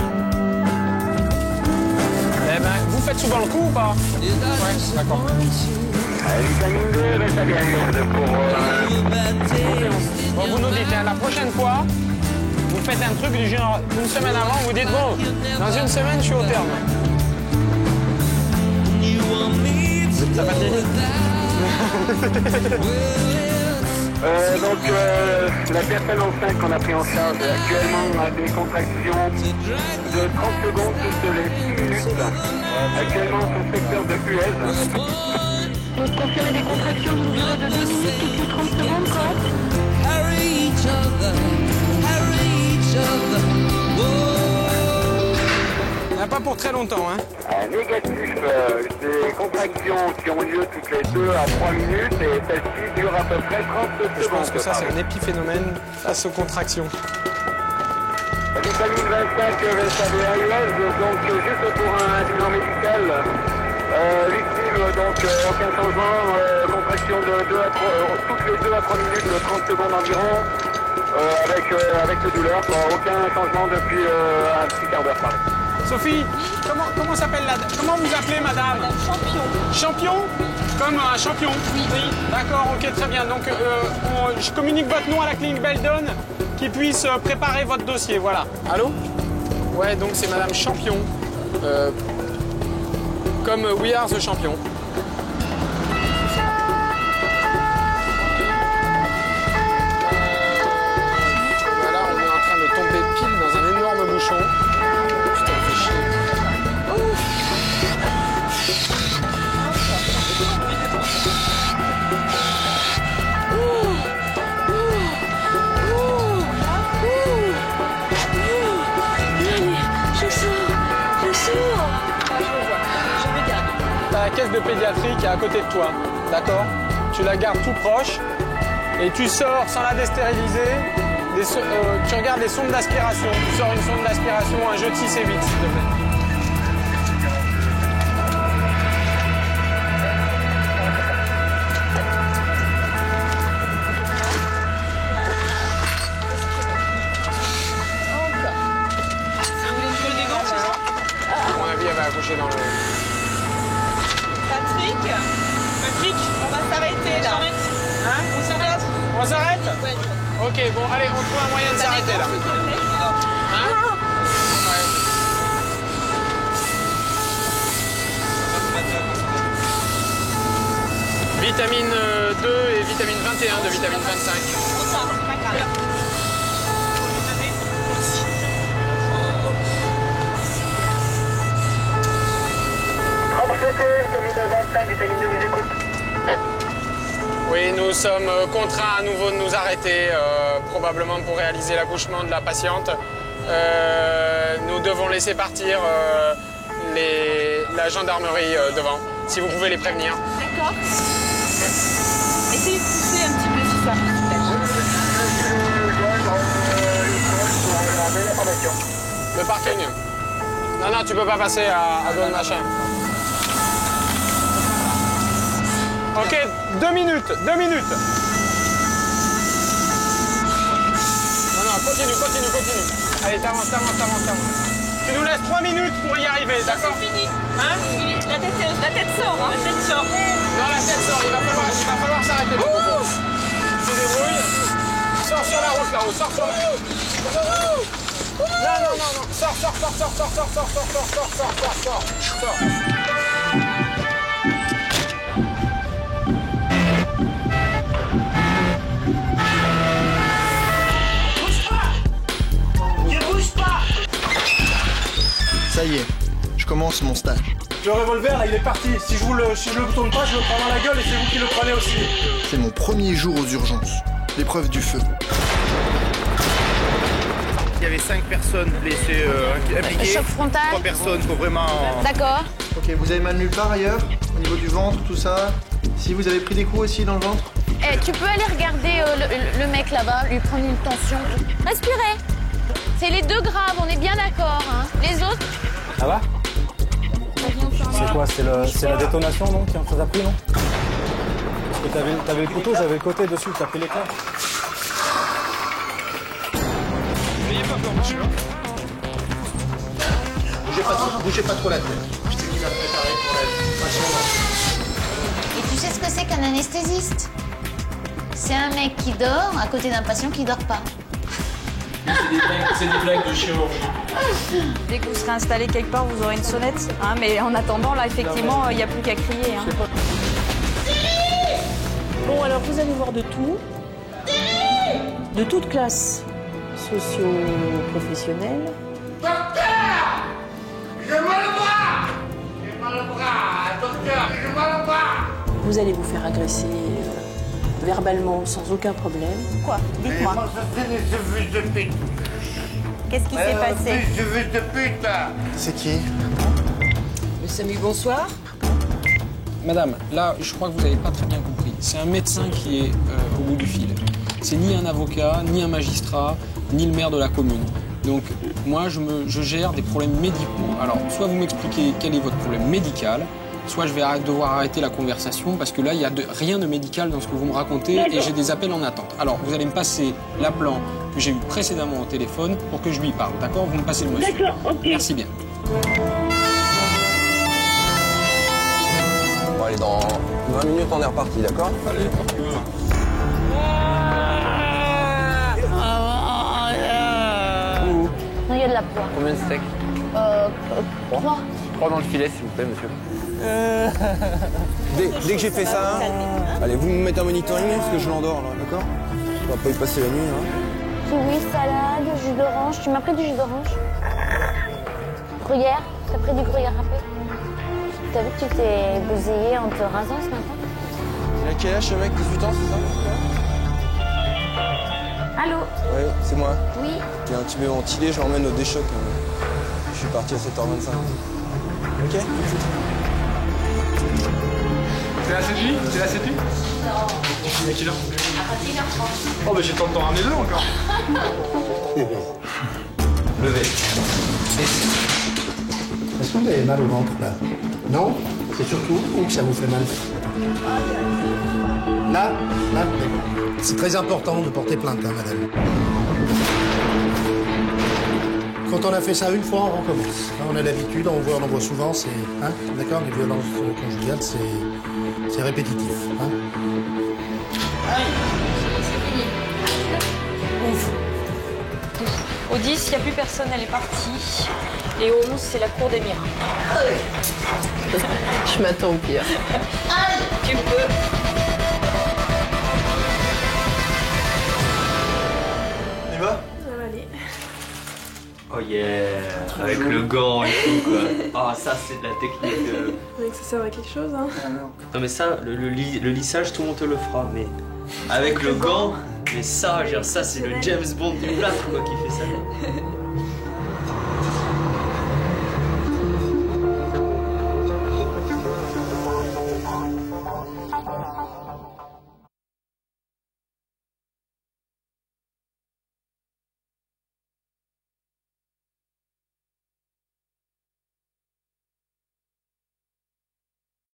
Eh ben, vous faites souvent le coup ou pas? Ouais, d'accord. Bon, vous nous dites, hein, la prochaine fois, vous faites un truc du genre, une semaine avant, vous dites, bon, dans une semaine, je suis au terme. Ça va la personne enceinte qu'on a pris en charge actuellement a des contractions de 30 secondes toutes les 6 minutes. Actuellement, son secteur de US. Donc, confirmer des contractions d'une durée de 2 minutes toutes les 30 secondes, correct? Pas pour très longtemps, hein. Négatif, des contractions qui ont lieu toutes les 2 à 3 minutes et celle-ci dure à peu près 30 secondes. Je pense que ça, c'est un épiphénomène face aux contractions. Vitamine 25 VSAVA-US, donc juste pour un bilan médical. Victime, donc aucun changement, contraction de 2 à 3, toutes les 2 à 3 minutes de 30 secondes environ, avec de douleur, aucun changement depuis un petit quart d'heure. Sophie, comment s'appelle comment vous appelez madame? Champion. Champion? Comme un champion? Oui. D'accord, ok, très bien. Donc je communique votre nom à la clinique Beldon qui puisse préparer votre dossier, voilà. Allô? Ouais, donc c'est madame Champion. Comme We Are the Champion. Voilà, on est en train de tomber pile dans un énorme bouchon. Putain, fait chier. T'as la caisse de pédiatrie qui est à côté de toi, d'accord? Tu la gardes tout proche et tu sors sans la déstériliser. Tu regardes les sondes d'aspiration. Tu sors une sonde d'aspiration, un jeu de 6 et 8, s'il te plaît. À mon avis, elle va accoucher dans le... Patrick, on va s'arrêter là. Ok, bon, allez, on trouve un moyen de s'arrêter là. Hein? Ouais. Vitamine 2 et vitamine 21 de vitamine 25. Oui, nous sommes contraints à nouveau de nous arrêter, probablement pour réaliser l'accouchement de la patiente. Nous devons laisser partir la gendarmerie devant, si vous pouvez les prévenir. D'accord. Essayez de pousser un petit peu si ça vous plaît. Le parking. Non, non, tu peux pas passer à Don Machin. Ok, 2 minutes, 2 minutes. Non, non, continue. Allez, t'avances. Tu nous laisses 3 minutes pour y arriver, d'accord? C'est fini. Hein? La tête sort, hein? La tête sort. Non, la tête sort, il va falloir s'arrêter. Tu débrouilles. Sors sur la route là-haut, sors sur la route. Non. Sors. Ça y est, je commence mon stage. Le revolver, là, il est parti. Si je le tourne pas, je le prends dans la gueule et c'est vous qui le prenez aussi. C'est mon premier jour aux urgences. L'épreuve du feu. Il y avait 5 personnes blessées impliquées. Choc frontal. 3 personnes qui ont vraiment... D'accord. Ok, vous avez mal nulle part ailleurs? Au niveau du ventre, tout ça? Si vous avez pris des coups aussi dans le ventre? Tu peux aller regarder le mec là-bas, lui prendre une tension. Respirez. C'est les 2 graves, on est bien d'accord. Hein. Les autres? Ça va? C'est quoi? C'est la détonation donc ça t'a pris, non? Parce que t'avais le couteau, j'avais le côté dessus, t'as pris l'éclat. N'ayez pas peur, monsieur. Bougez pas trop la tête. Je t'ai dit la préparer pour la patient. Et tu sais ce que c'est qu'un anesthésiste? C'est un mec qui dort à côté d'un patient qui dort pas. C'est des blagues de chirurgie. Dès que vous serez installé quelque part, vous aurez une sonnette. Hein, mais en attendant, là, effectivement, il n'y a plus qu'à crier. Hein. Bon, alors vous allez voir de tout. De toute classe. Socio-professionnelle. Docteur! J'ai mal au bras! Docteur, j'ai mal au bras! Vous allez vous faire agresser verbalement sans aucun problème. Quoi? Dites-moi. Qu'est-ce qui s'est passé? Fils de pute! C'est qui? Samu, bonsoir. Madame, là, je crois que vous n'avez pas très bien compris. C'est un médecin qui est au bout du fil. C'est ni un avocat, ni un magistrat, ni le maire de la commune. Donc, moi, je gère des problèmes médicaux. Alors, soit vous m'expliquez quel est votre problème médical, soit je vais devoir arrêter la conversation parce que là, il n'y a rien de médical dans ce que vous me racontez et j'ai des appels en attente. Alors, vous allez me passer l'appelant que j'ai eu précédemment au téléphone pour que je lui parle. D'accord? Vous me passez le monsieur. D'accord, ok. Merci bien. Bon, allez, dans 20 minutes, on est reparti, d'accord? Allez. Non, il y a de la poire. Combien de steaks? 3. 3 dans le filet, s'il vous plaît, monsieur. Dès que j'ai fait ça, allez, vous me mettez un monitoring parce que je l'endors, là, d'accord? On va pas y passer la nuit, hein. Kiwi, salade, jus d'orange. Tu m'as pris du jus d'orange? Gruyère? T'as pris du gruyère râpé? T'as vu que tu t'es bousillé en te rasant ce matin? Il a quel âge ce mec? 18 ans, c'est ça? Allô? Oui, c'est moi. Oui. Il y a un petit peu ventilé, je l'emmène au déchoc. Je suis parti à 7h25. Ok? C'est la 7 nuit? C'est la 7 nuit? Non. Il est quelle heure? À 21h30. Oh, bah j'ai le temps de t'en ramener 2 encore. Levez. Est-ce que vous avez mal au ventre, là? Non? C'est surtout où que ça vous fait mal? Là? Là? C'est très important de porter plainte, hein, madame. Quand on a fait ça une fois, on recommence. Là, on a l'habitude, on voit souvent, c'est... Hein? D'accord? Les violences conjugales, c'est répétitif. Hein? Au 10, il n'y a plus personne, elle est partie. Et au 11, c'est la cour des miracles. Je m'attends au pire. Tu peux. On y va? Ça va aller. Oh yeah, avec le gant et tout quoi. Ah ça c'est de la technique de... Avec ça sert à quelque chose hein. Non mais ça, le lissage tout le monde te le fera, mais avec le gant, mais ça, genre ça c'est le James Bond du plâtre quoi qui fait ça.